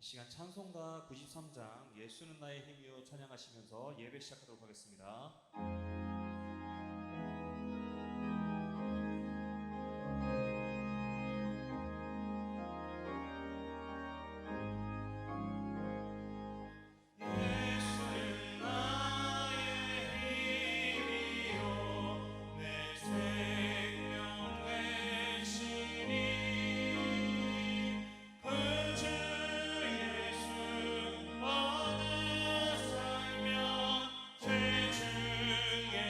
시간 찬송가 93장 예수는 나의 힘이요 찬양하시면서 예배 시작하도록 하겠습니다. 주의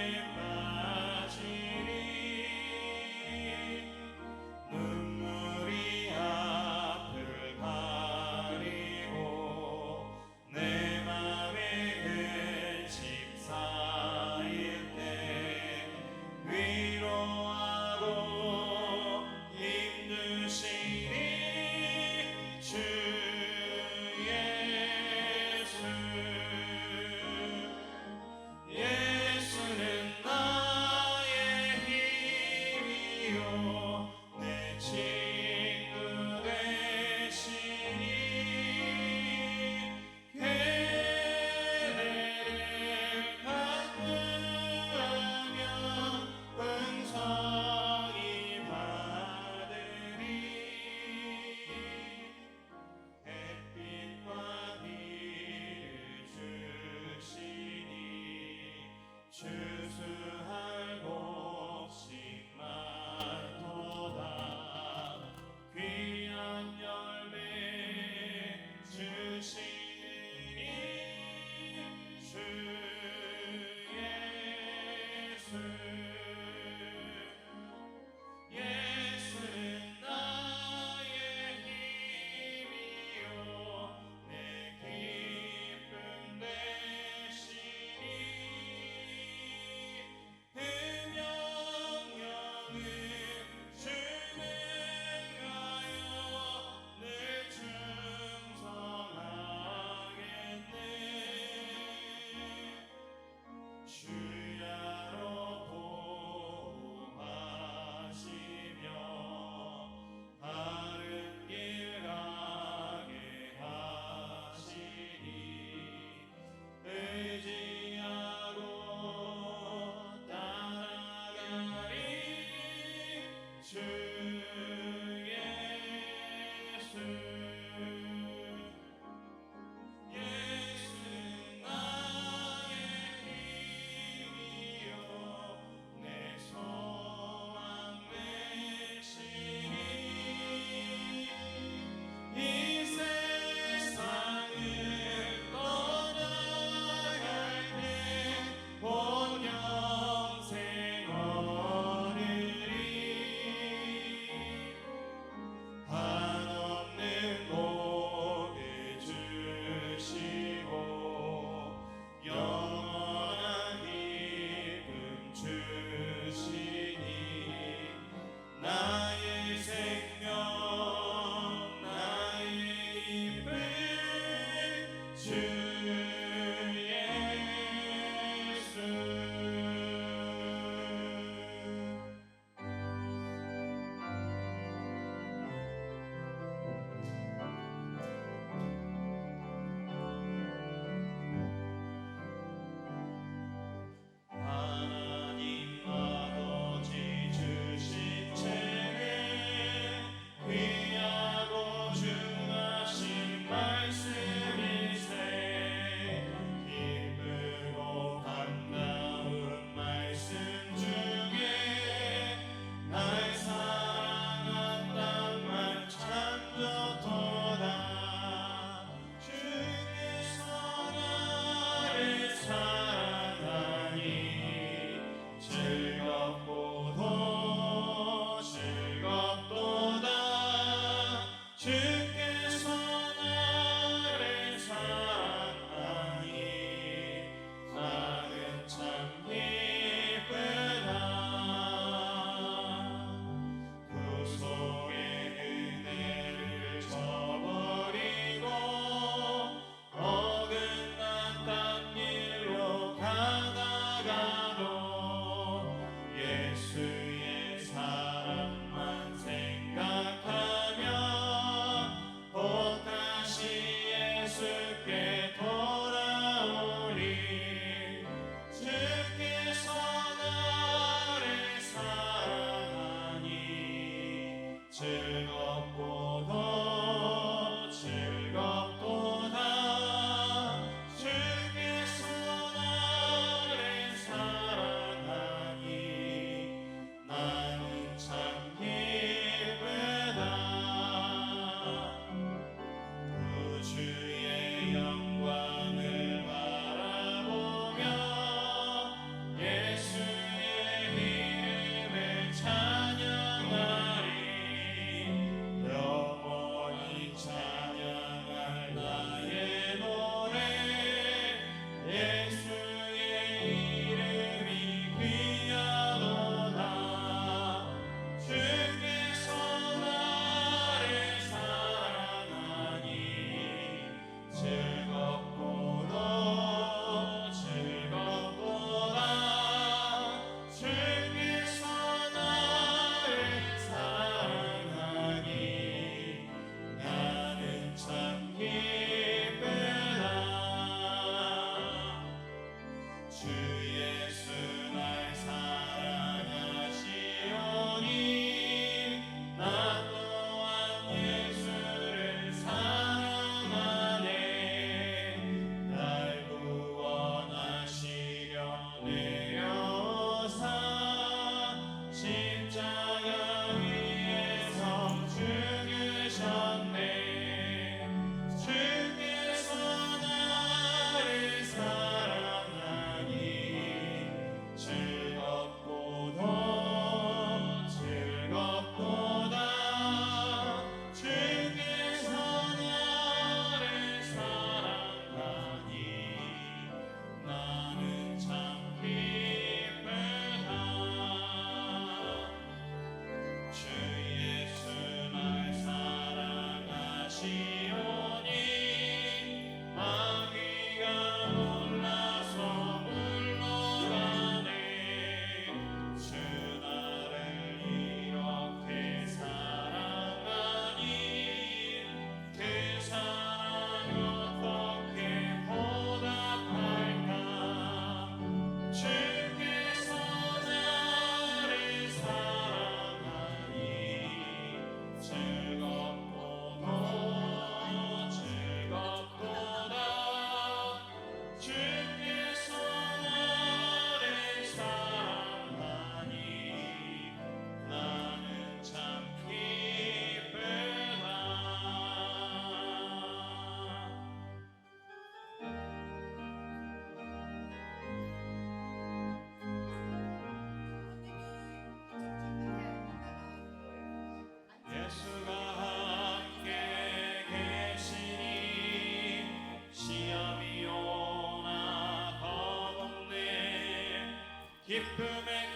기쁨의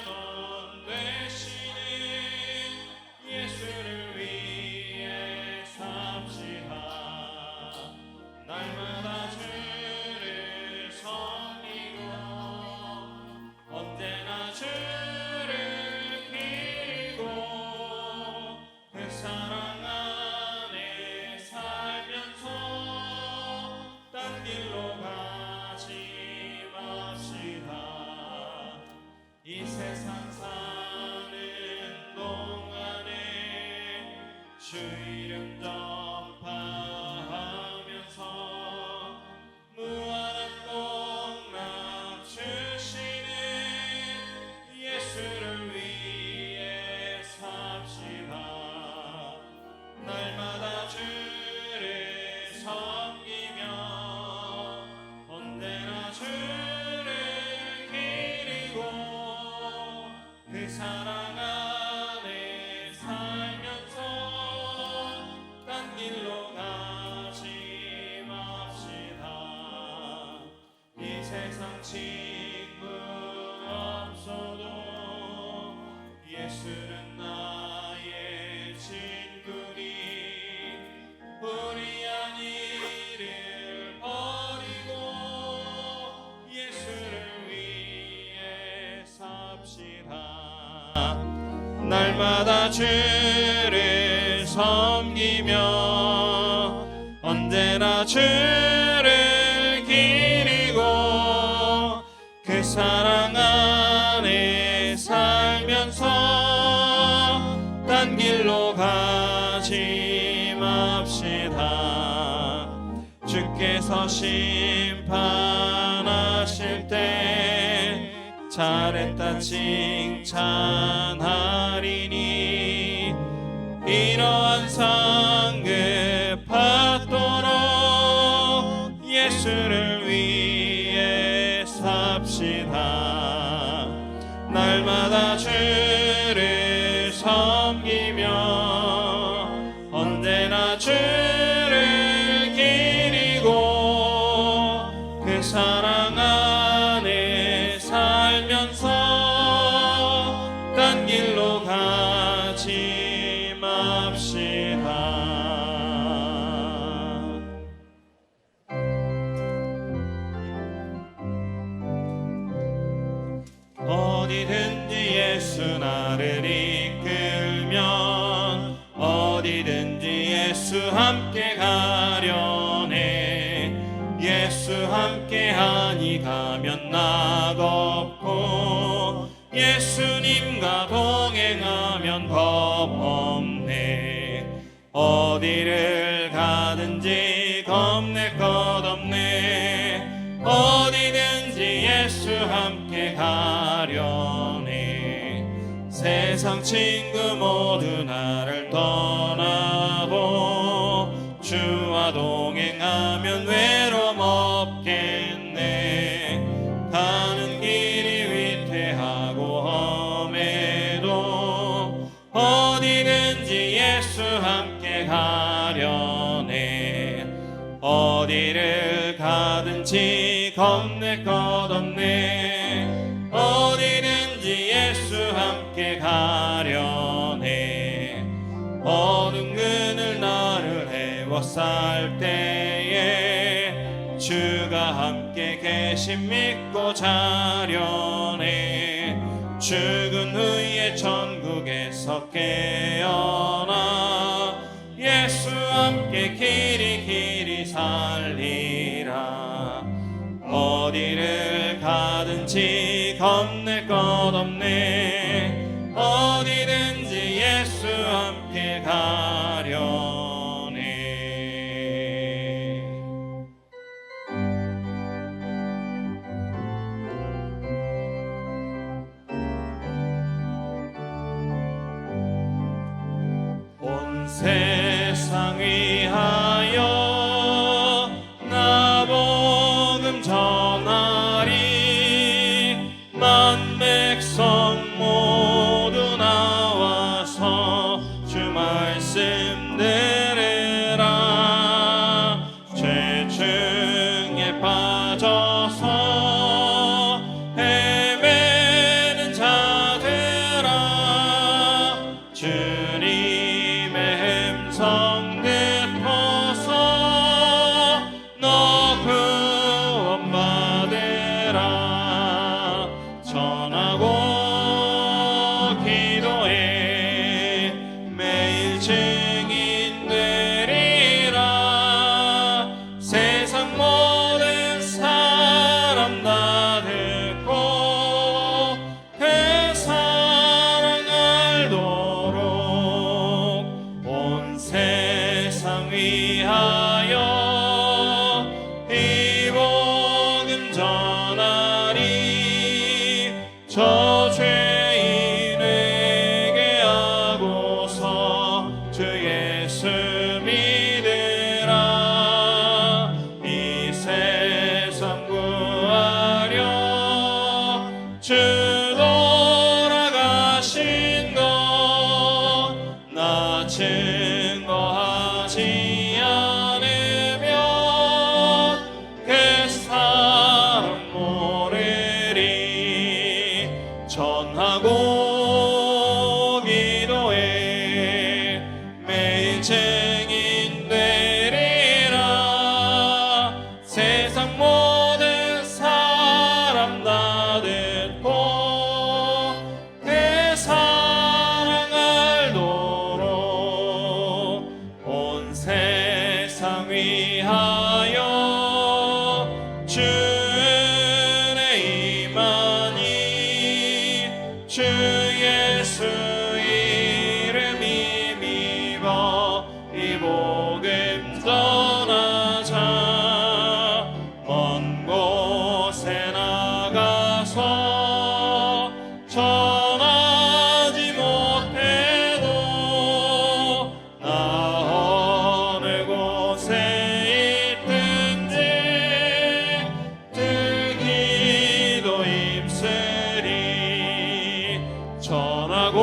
근원 되시는 예수를 위해 삽시다. 날마다 주를 섬기고 언제나 주를 기리고 그 사랑 안에 살면서 딴 길로 가지 맙시다. 이 세상 사는 동안에 주 이름 전파하면서 무한한 복락 주시는 예수를 위해 삽시다. 날마다 주를 섬기며 언제나 주를 기리고 그 사랑 안에 살면서 딴 길로 가지 맙시다. 이 세상 친구 없어도 예수는 나의 친구니 불의한 일을 버리고 예수를 위해 삽시다. 날마다 주를 섬기며 언제나 주를 기리고 그 사랑 안에 살면서 딴 길로 가지 맙시다. 주께서 심판하실 때 잘했다 칭찬하리니 이러한 상급 받도록 예수를 위해 삽시다. 날마다 주를 섬기며 언제나 주를 기리고 그 사랑 안에 살면서 딴 길로 가지 맙시다. 어디든지 예수 나를 이끌면 어디든지 예수 함께 가려네. 예수 함께하니 가면 낙없고 예수님과 동행하면 겁 없네. 어디를 가든지 겁낼 것 없네. 어디든지 예수 함께 가려네. 세상 친구 모두 나를 떠나고 주와 동행하면 외로움 없겠네. 가는 길이 위태하고 험해도 어디든지 예수 함께 가려네. 어디를 가든지 겁낼 것 없네. 어디든지 예수 함께 가려네. 어둠 그늘 나를 애워쌀 때에 주가 함께 계심 믿고 자려네. 죽은 후에 천국에서 깨어나 예수 함께 길이 살리라. 어디를 가든지 겁낼 것 없네. 어디든지 예수 함께 가려네. 온 세상 위하여 나 복음 전하리. 만 백성 위하여 주의 임하니 주 예수 이름 힘입어 이 복음 전하자. 먼 곳에 나가서 전하지 못해도 나 어느 곳에 있든지 늘 기도 입쓰리. 전하고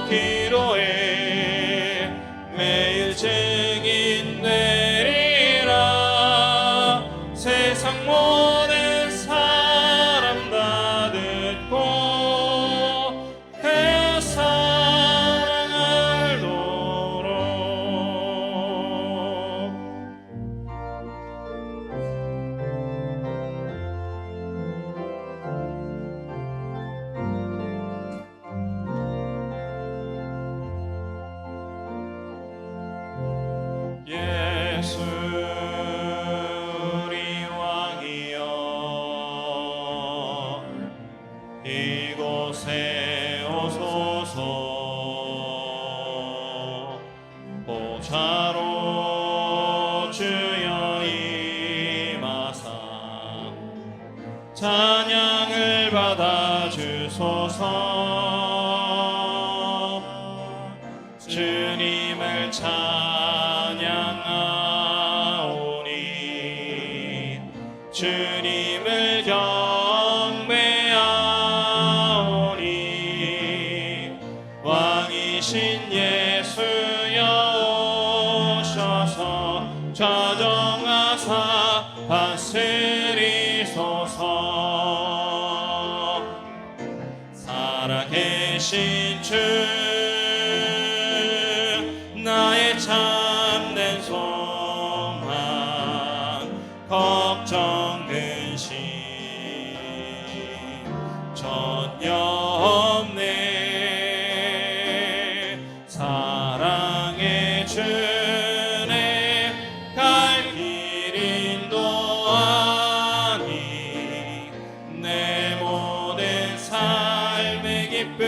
기도해 매일 증인 되리라. 세상 모든 사람 다 듣고 그 사랑 알도록. 예수 우리 왕이여 이곳에 오소서. 보좌로 주여 임하사 찬양을 받아 주소서. 주님을 찬양하오니 주님을 경배하오니 왕이신 예수여 오셔서 좌정하사 다스리소서. 살아계신 주 나의 참된 소망 걱정 근심 전혀 없네. 사랑의 주네 갈 길 인도하니 내 모든 삶의 기쁨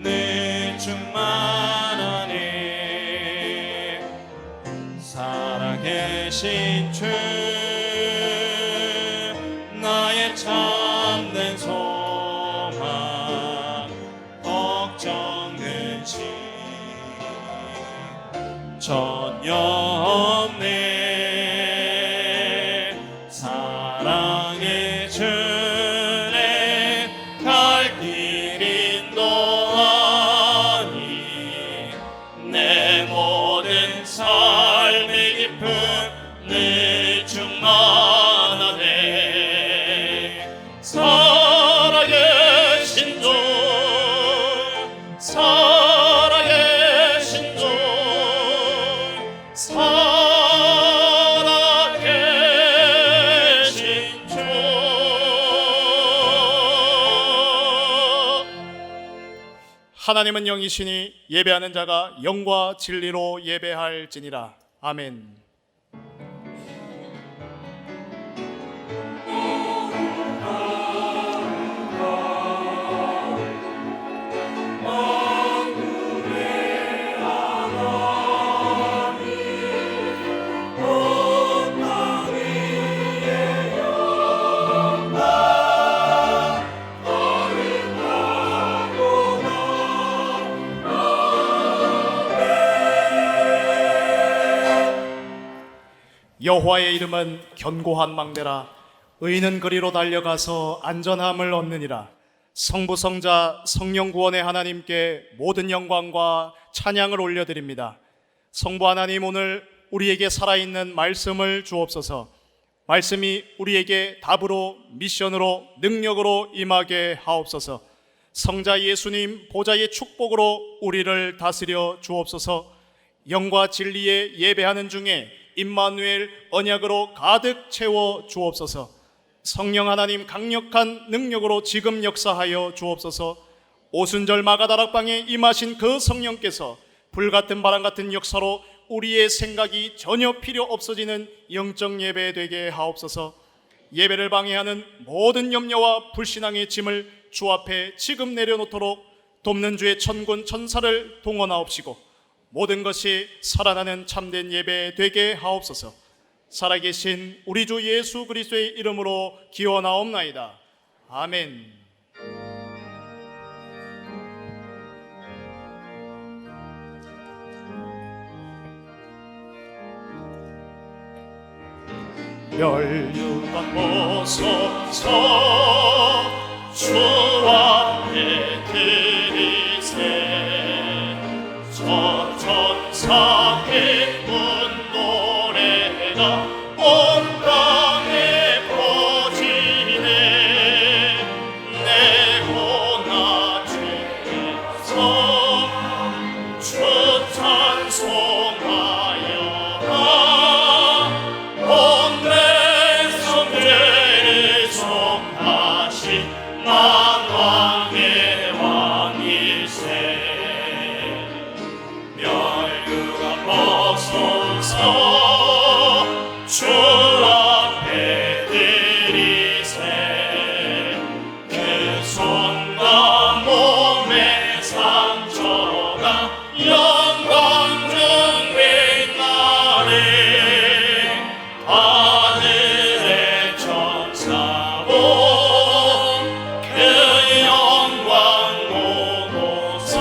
늘 충만하네. 살아계신 주 나의 참된 소망 걱정 근심 전혀 없네. 사랑의 주네 갈 길 인도하니 내 모든 삶의 기쁨 늘 충만하네. 살아계신 주 살아계신 주 살아계신 주. 하나님은 영이시니 예배하는 자가 영과 진리로 예배할지니라. 아멘. 여호와의 이름은 견고한 망대라. 의인은 그리로 달려가서 안전함을 얻느니라. 성부 성자 성령 구원의 하나님께 모든 영광과 찬양을 올려드립니다. 성부 하나님, 오늘 우리에게 살아있는 말씀을 주옵소서. 말씀이 우리에게 답으로, 미션으로, 능력으로 임하게 하옵소서. 성자 예수님 보좌의 축복으로 우리를 다스려 주옵소서. 영과 진리에 예배하는 중에 임마누엘 언약으로 가득 채워 주옵소서. 성령 하나님 강력한 능력으로 지금 역사하여 주옵소서. 오순절 마가다락방에 임하신 그 성령께서 불같은 바람 같은 역사로 우리의 생각이 전혀 필요 없어지는 영적 예배 되게 하옵소서. 예배를 방해하는 모든 염려와 불신앙의 짐을 주 앞에 지금 내려놓도록 돕는 주의 천군 천사를 동원하옵시고 모든 것이 살아나는 참된 예배 되게 하옵소서. 살아계신 우리 주 예수 그리스도의 이름으로 기원하옵나이다. 아멘. 멸류가 벗어서 주 앞에 드리세 저 천사 기쁜 노래가 온 땅에 퍼지네 내 고나 주께서 주 찬송하여라 온내 성죄를 속하신 만왕의 왕이세 멸류가 벗어서 주 앞에 드리세 그 손과 몸의 상처가 영광 중 빛나네 하늘의 천사로 그 영광 보고서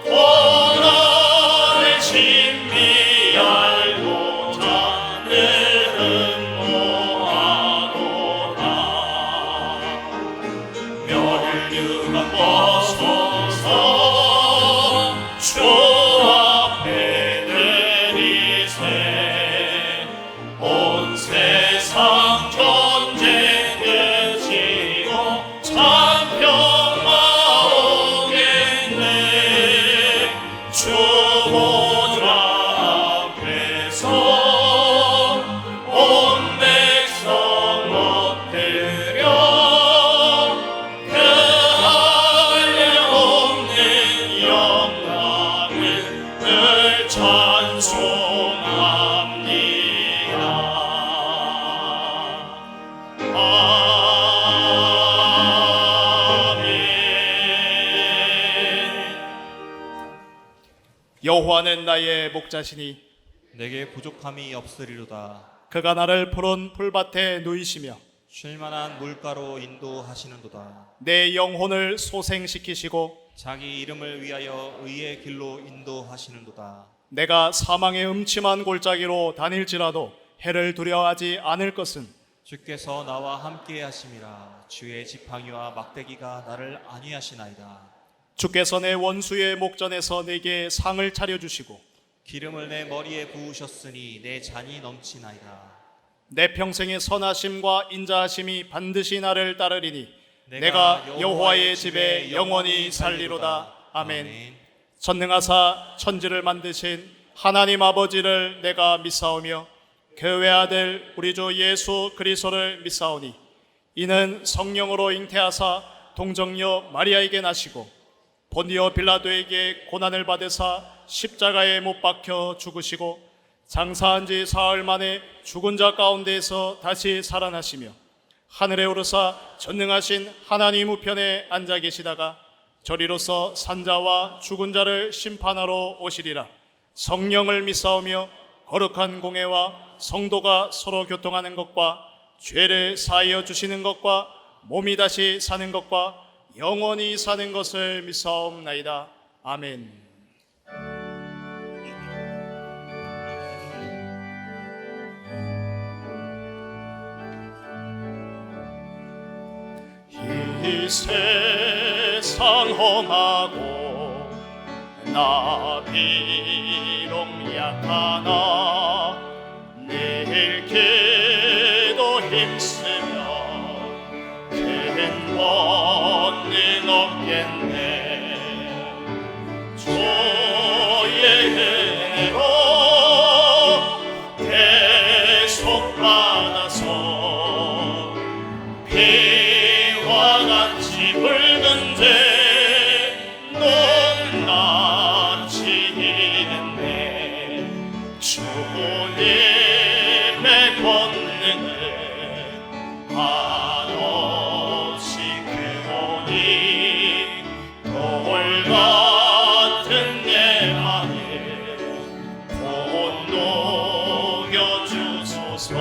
고난의 신비 알고자 늘 응모하도다 멸류가 벗어서 주 앞에 드리세 온 세상 전쟁을 지고 참 평화 오겠네 주 보좌 앞에서 온 백성 엎드려 그 한량없는 영광을 늘 찬송합니다. 아멘. 여호와는 나의 목자시니 내게 부족함이 없으리로다. 그가 나를 푸른 풀밭에 누이시며 쉴만한 물가로 인도하시는도다. 내 영혼을 소생시키시고 자기 이름을 위하여 의의 길로 인도하시는도다. 내가 사망의 음침한 골짜기로 다닐지라도 해를 두려워하지 않을 것은 주께서 나와 함께 하심이라. 주의 지팡이와 막대기가 나를 안위하시나이다. 주께서 내 원수의 목전에서 내게 상을 차려주시고 기름을 내 머리에 부으셨으니 내 잔이 넘치나이다. 내 평생의 선하심과 인자하심이 반드시 나를 따르리니 내가 여호와의 집에 영원히 살리로다. 아멘. 전능하사 천지를 만드신 하나님 아버지를 내가 믿사오며 그 외아들 우리 주 예수 그리스도를 믿사오니 이는 성령으로 잉태하사 동정녀 마리아에게 나시고 본디오 빌라도에게 고난을 받으사 십자가에 못 박혀 죽으시고 장사한 지 사흘 만에 죽은 자 가운데에서 다시 살아나시며 하늘에 오르사 전능하신 하나님 우편에 앉아 계시다가 저리로서 산자와 죽은 자를 심판하러 오시리라. 성령을 믿사오며 거룩한 공회와 성도가 서로 교통하는 것과 죄를 사하여 주시는 것과 몸이 다시 사는 것과 영원히 사는 것을 믿사옵나이다. 아멘. 이 세상 험하고 나 비록 약하나 늘 기도 힘쓰며 큰 권능 없겠네 주의 은혜로 계속 받아서 비와 같이 붉은 죄 넌 낫지 않네 주님의 권능을 한없이 크오니 돌 같은 내 맘을 곧 녹여주소서.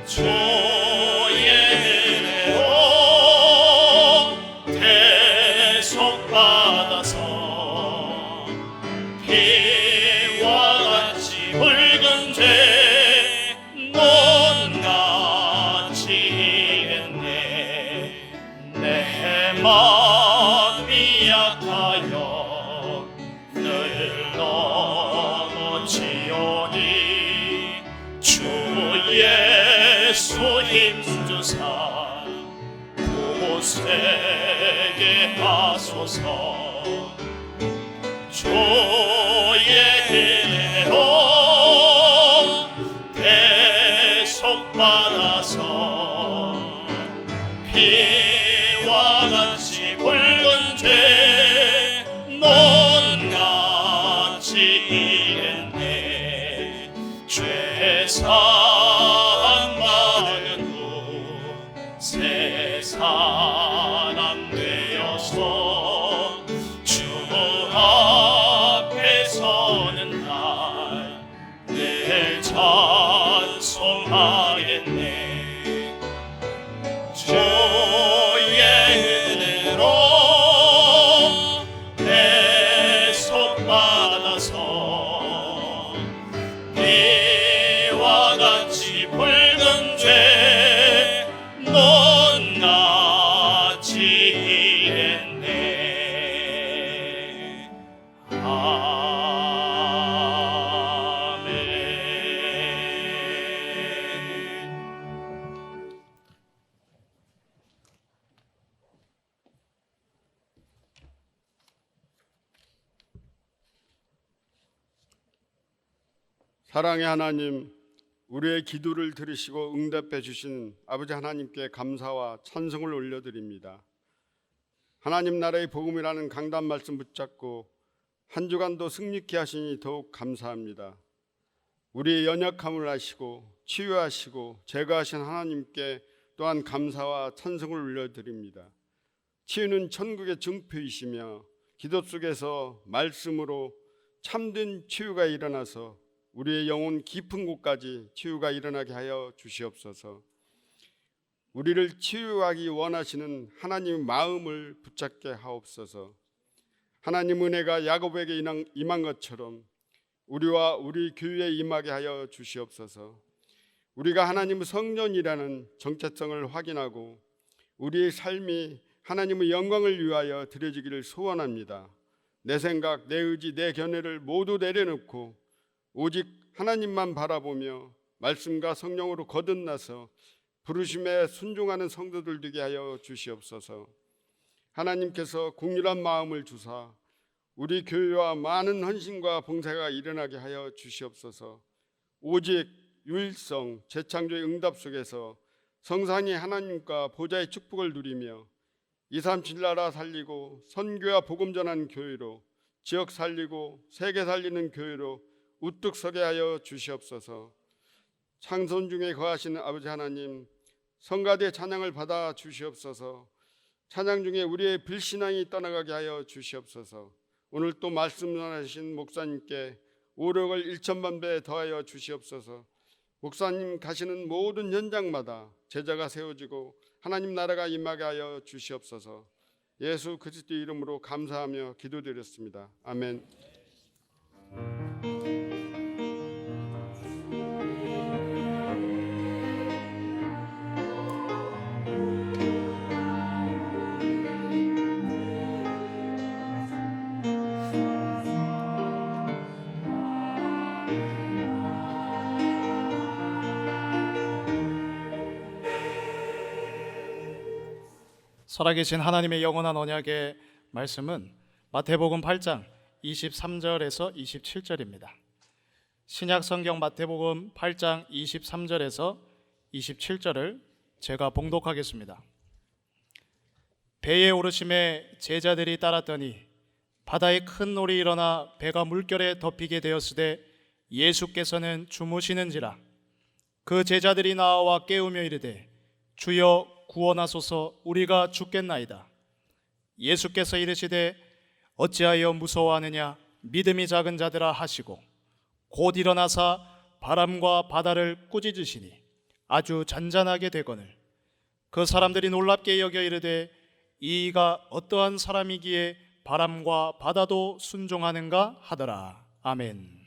주의 은혜로 대속받아서 피와 같이 붉은 죄 논같이 이겼네. 내 마음이 약하여 늘 넘어지오니 주 예수 힘주사 구세게 하소서. 주의 은혜로 대속받아서 피와 같이 붉은 죄 논같이 이겼네. 죄사함 많은 후 새 사람 되어서 주 앞에 서는 날 늘 찬송하겠네. 주의 은혜로 대속받아서 피와 같이 붉은 죄 논같이 이겼네. 사랑의 하나님, 우리의 기도를 들으시고 응답해 주신 아버지 하나님께 감사와 찬송을 올려드립니다. 하나님 나라의 복음이라는 강단 말씀 붙잡고 한 주간도 승리케 하시니 더욱 감사합니다. 우리의 연약함을 아시고 치유하시고 제거하신 하나님께 또한 감사와 찬송을 올려드립니다. 치유는 천국의 증표이시며 기도 속에서 말씀으로 참된 치유가 일어나서 우리의 영혼 깊은 곳까지 치유가 일어나게 하여 주시옵소서. 우리를 치유하기 원하시는 하나님의 마음을 붙잡게 하옵소서. 하나님 은혜가 야곱에게 임한 것처럼 우리와 우리 교회에 임하게 하여 주시옵소서. 우리가 하나님의 성전이라는 정체성을 확인하고 우리의 삶이 하나님의 영광을 위하여 드려지기를 소원합니다. 내 생각, 내 의지, 내 견해를 모두 내려놓고 오직 하나님만 바라보며 말씀과 성령으로 거듭나서 부르심에 순종하는 성도들 되게 하여 주시옵소서. 하나님께서 긍휼한 마음을 주사 우리 교회와 많은 헌신과 봉사가 일어나게 하여 주시옵소서. 오직 유일성 재창조의 응답 속에서 성산이 하나님과 보좌의 축복을 누리며 237 나라 살리고 선교와 복음 전하는 교회로 지역 살리고 세계 살리는 교회로 우뚝 서게 하여 주시옵소서. 창선 중에 거하시는 아버지 하나님, 성가대 찬양을 받아 주시옵소서. 찬양 중에 우리의 불신앙이 떠나가게 하여 주시옵소서. 오늘 또 말씀 전하신 목사님께 오력을 1천만 배 더하여 주시옵소서. 목사님 가시는 모든 현장마다 제자가 세워지고 하나님 나라가 임하게 하여 주시옵소서. 예수 그리스도 이름으로 감사하며 기도드렸습니다. 아멘. 살아계신 하나님의 영원한 언약의 말씀은 마태복음 8장 23절에서 27절입니다. 신약 성경 마태복음 8장 23절에서 27절을 제가 봉독하겠습니다. 배에 오르심에 제자들이 따랐더니 바다에 큰 놀이 일어나 배가 물결에 덮이게 되었으되 예수께서는 주무시는지라. 그 제자들이 나와 깨우며 이르되 주여 구원하소서, 우리가 죽겠나이다. 예수께서 이르시되 어찌하여 무서워하느냐, 믿음이 작은 자들아 하시고 곧 일어나사 바람과 바다를 꾸짖으시니 아주 잔잔하게 되거늘 그 사람들이 놀랍게 여겨 이르되 이가 어떠한 사람이기에 바람과 바다도 순종하는가 하더라. 아멘.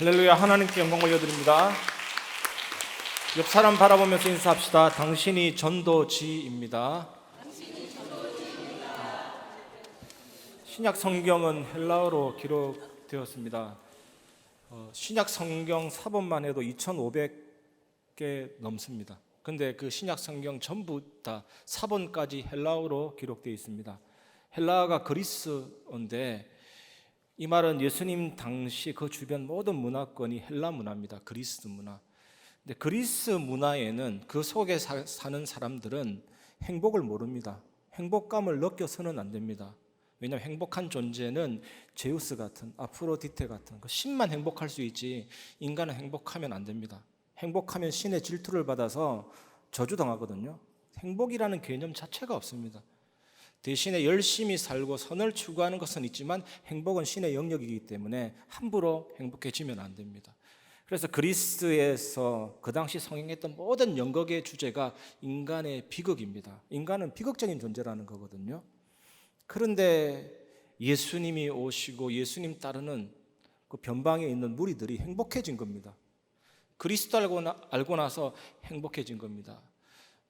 할렐루야. 하나님께 영광 올려드립니다. 옆 사람 바라보면서 인사합시다. 당신이 전도지입니다. 신약 성경은 헬라어로 기록되었습니다. 신약 성경 사본만 해도 2,500개 넘습니다. 근데 그 신약 성경 전부 다 사본까지 헬라어로 기록되어 있습니다. 헬라어가 그리스어인데 이 말은 예수님 당시 그 주변 모든 문화권이 헬라 문화입니다. 그리스 문화. 근데 그리스 문화에는 그 속에 사는 사람들은 행복을 모릅니다. 행복감을 느껴서는 안 됩니다. 왜냐하면 행복한 존재는 제우스 같은, 아프로디테 같은 그 신만 행복할 수 있지 인간은 행복하면 안 됩니다. 행복하면 신의 질투를 받아서 저주당하거든요. 행복이라는 개념 자체가 없습니다. 대신에 열심히 살고 선을 추구하는 것은 있지만 행복은 신의 영역이기 때문에 함부로 행복해지면 안 됩니다. 그래서 그리스에서 그 당시 성행했던 모든 연극의 주제가 인간의 비극입니다. 인간은 비극적인 존재라는 거거든요. 그런데 예수님이 오시고 예수님 따르는 그 변방에 있는 무리들이 행복해진 겁니다. 그리스도 알고 나서 행복해진 겁니다.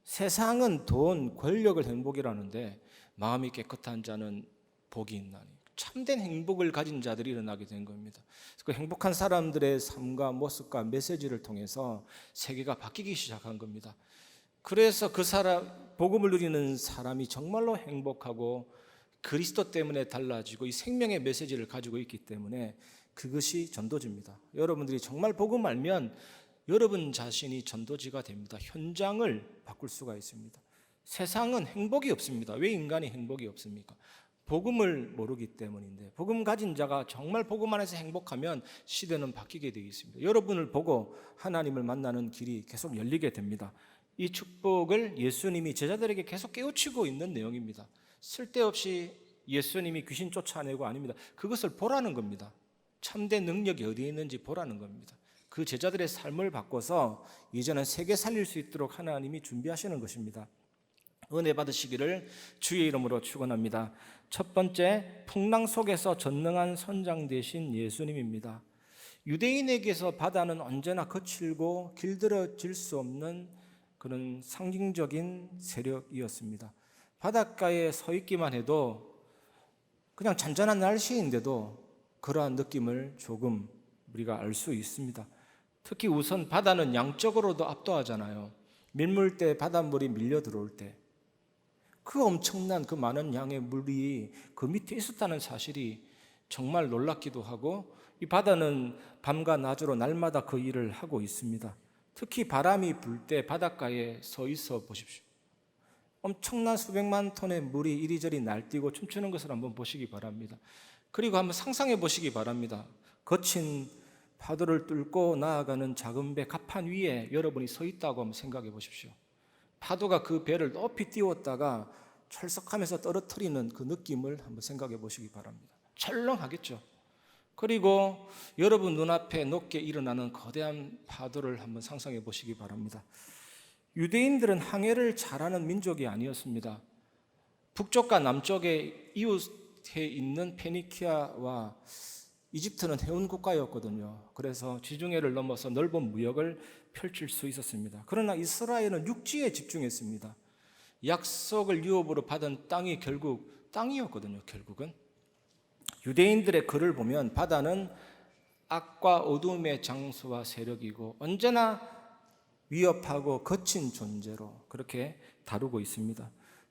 세상은 돈, 권력을 행복이라는데 마음이 깨끗한 자는 복이 있나니, 참된 행복을 가진 자들이 일어나게 된 겁니다. 그 행복한 사람들의 삶과 모습과 메시지를 통해서 세계가 바뀌기 시작한 겁니다. 그래서 그 사람, 복음을 누리는 사람이 정말로 행복하고 그리스도 때문에 달라지고 이 생명의 메시지를 가지고 있기 때문에 그것이 전도지입니다. 여러분들이 정말 복음 알면 여러분 자신이 전도지가 됩니다. 현장을 바꿀 수가 있습니다. 세상은 행복이 없습니다. 왜 인간이 행복이 없습니까? 복음을 모르기 때문인데, 복음 가진 자가 정말 복음 안에서 행복하면 시대는 바뀌게 되어 있습니다. 여러분을 보고 하나님을 만나는 길이 계속 열리게 됩니다. 이 축복을 예수님이 제자들에게 계속 깨우치고 있는 내용입니다. 쓸데없이 예수님이 귀신 쫓아내고 아닙니다. 그것을 보라는 겁니다. 참된 능력이 어디에 있는지 보라는 겁니다. 그 제자들의 삶을 바꿔서 이제는 세계 살릴 수 있도록 하나님이 준비하시는 것입니다. 은혜 받으시기를 주의 이름으로 축원합니다. 첫 번째, 풍랑 속에서 전능한 선장 되신 예수님입니다. 유대인에게서 바다는 언제나 거칠고 길들여질 수 없는 그런 상징적인 세력이었습니다. 바닷가에 서 있기만 해도 그냥 잔잔한 날씨인데도 그러한 느낌을 조금 우리가 알 수 있습니다. 특히 우선 바다는 양적으로도 압도하잖아요. 밀물 때 바닷물이 밀려 들어올 때 그 엄청난 그 많은 양의 물이 그 밑에 있었다는 사실이 정말 놀랍기도 하고, 이 바다는 밤과 낮으로 날마다 그 일을 하고 있습니다. 특히 바람이 불 때 바닷가에 서 있어 보십시오. 엄청난 수백만 톤의 물이 이리저리 날뛰고 춤추는 것을 한번 보시기 바랍니다. 그리고 한번 상상해 보시기 바랍니다. 거친 파도를 뚫고 나아가는 작은 배 갑판 위에 여러분이 서 있다고 한번 생각해 보십시오. 파도가 그 배를 높이 띄웠다가 철썩하면서 떨어뜨리는 그 느낌을 한번 생각해 보시기 바랍니다. 철렁하겠죠. 그리고 여러분 눈앞에 높게 일어나는 거대한 파도를 한번 상상해 보시기 바랍니다. 유대인들은 항해를 잘하는 민족이 아니었습니다. 북쪽과 남쪽에 이웃에 있는 페니키아와 이집트는 해운 국가였거든요. 그래서 지중해를 넘어서 넓은 무역을 펼칠 수 있었습니다. 그러나 이스라엘은 육지에 집중했습니다. 약속을 유업으로 받은 땅이 결국 땅이었거든요. 결국은 유대인들의 글을 보면 바다는 악과 어둠의 장소와 세력이고 언제나 위협하고 거친 존재로 그렇게 다루고 있습니다.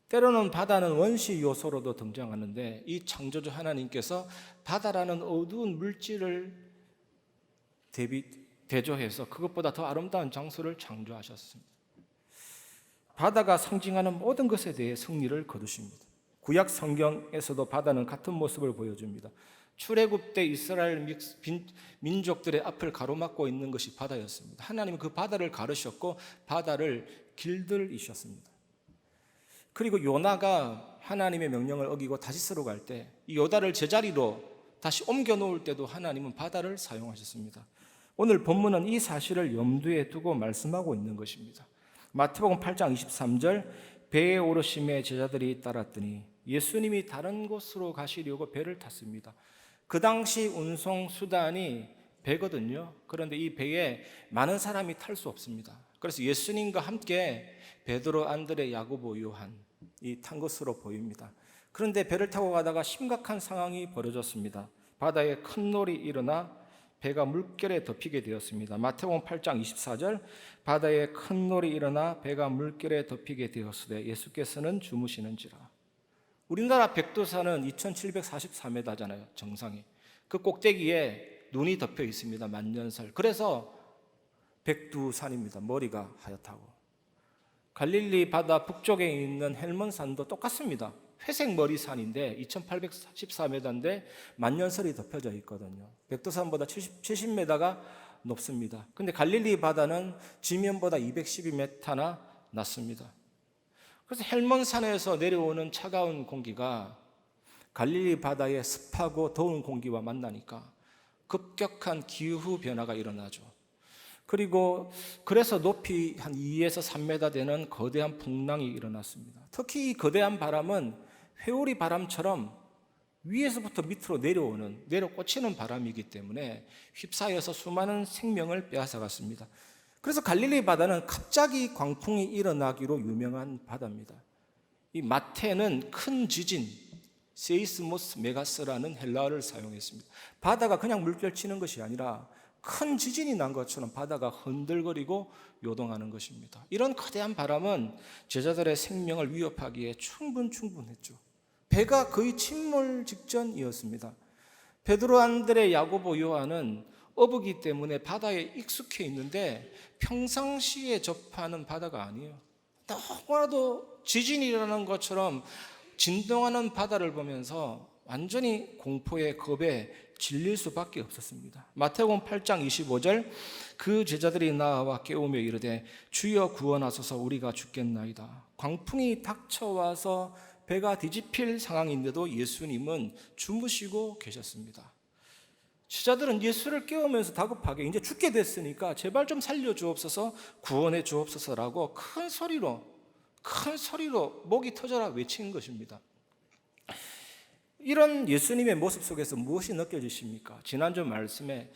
때로는 바다는 원시 요소로도 등장하는데, 이 창조주 하나님께서 바다라는 어두운 물질을 대조해서 그것보다 더 아름다운 장소를 창조하셨습니다. 바다가 상징하는 모든 것에 대해 승리를 거두십니다. 구약 성경에서도 바다는 같은 모습을 보여줍니다. 출애굽 때 이스라엘 민족들의 앞을 가로막고 있는 것이 바다였습니다. 하나님은 그 바다를 가르셨고 바다를 길들이셨습니다. 그리고 요나가 하나님의 명령을 어기고 다시스로 갈 때 이 요다를 제자리로 다시 옮겨 놓을 때도 하나님은 바다를 사용하셨습니다. 오늘 본문은 이 사실을 염두에 두고 말씀하고 있는 것입니다. 마태복음 8장 23절, 배에 오르심에 제자들이 따랐더니 예수님이 다른 곳으로 가시려고 배를 탔습니다. 그 당시 운송 수단이 배거든요. 그런데 이 배에 많은 사람이 탈 수 없습니다. 그래서 예수님과 함께 베드로, 안드레, 야고보, 요한이 탄 것으로 보입니다. 그런데 배를 타고 가다가 심각한 상황이 벌어졌습니다. 바다에 큰 놀이 일어나 배가 물결에 덮이게 되었습니다. 마태복음 8장 24절, 바다에 큰 놀이 일어나 배가 물결에 덮이게 되었으되 예수께서는 주무시는지라. 우리나라 백두산은 2744m잖아요. 정상이. 그 꼭대기에 눈이 덮여 있습니다. 만년설. 그래서 백두산입니다. 머리가 하얗다고. 갈릴리 바다 북쪽에 있는 헬몬산도 똑같습니다. 회색 머리산인데 2814m인데 만년설이 덮여져 있거든요. 백두산보다 70m가 높습니다. 근데 갈릴리 바다는 지면보다 212m나 낮습니다. 그래서 헬몬산에서 내려오는 차가운 공기가 갈릴리 바다의 습하고 더운 공기와 만나니까 급격한 기후 변화가 일어나죠. 그리고 그래서 높이 한 2에서 3m 되는 거대한 풍랑이 일어났습니다. 특히 이 거대한 바람은 회오리 바람처럼 위에서부터 밑으로 내려 꽂히는 바람이기 때문에 휩싸여서 수많은 생명을 빼앗아갔습니다. 그래서 갈릴리 바다는 갑자기 광풍이 일어나기로 유명한 바다입니다. 이 마태는 큰 지진, 세이스모스 메가스라는 헬라어를 사용했습니다. 바다가 그냥 물결 치는 것이 아니라 큰 지진이 난 것처럼 바다가 흔들거리고 요동하는 것입니다. 이런 거대한 바람은 제자들의 생명을 위협하기에 충분했죠. 배가 거의 침몰 직전이었습니다. 베드로, 안드레, 야고보, 요한은 어부기 때문에 바다에 익숙해 있는데 평상시에 접하는 바다가 아니에요. 너무나도 지진이 일어나는 것처럼 진동하는 바다를 보면서 완전히 공포에 겁에 질릴 수밖에 없었습니다. 마태복음 8장 25절, 그 제자들이 나와 깨우며 이르되 주여 구원하소서 우리가 죽겠나이다. 광풍이 닥쳐와서 배가 뒤집힐 상황인데도 예수님은 주무시고 계셨습니다. 제자들은 예수를 깨우면서 다급하게 이제 죽게 됐으니까 제발 좀 살려주옵소서, 구원해 주옵소서라고 큰 소리로 목이 터져라 외친 것입니다. 이런 예수님의 모습 속에서 무엇이 느껴지십니까? 지난주 말씀에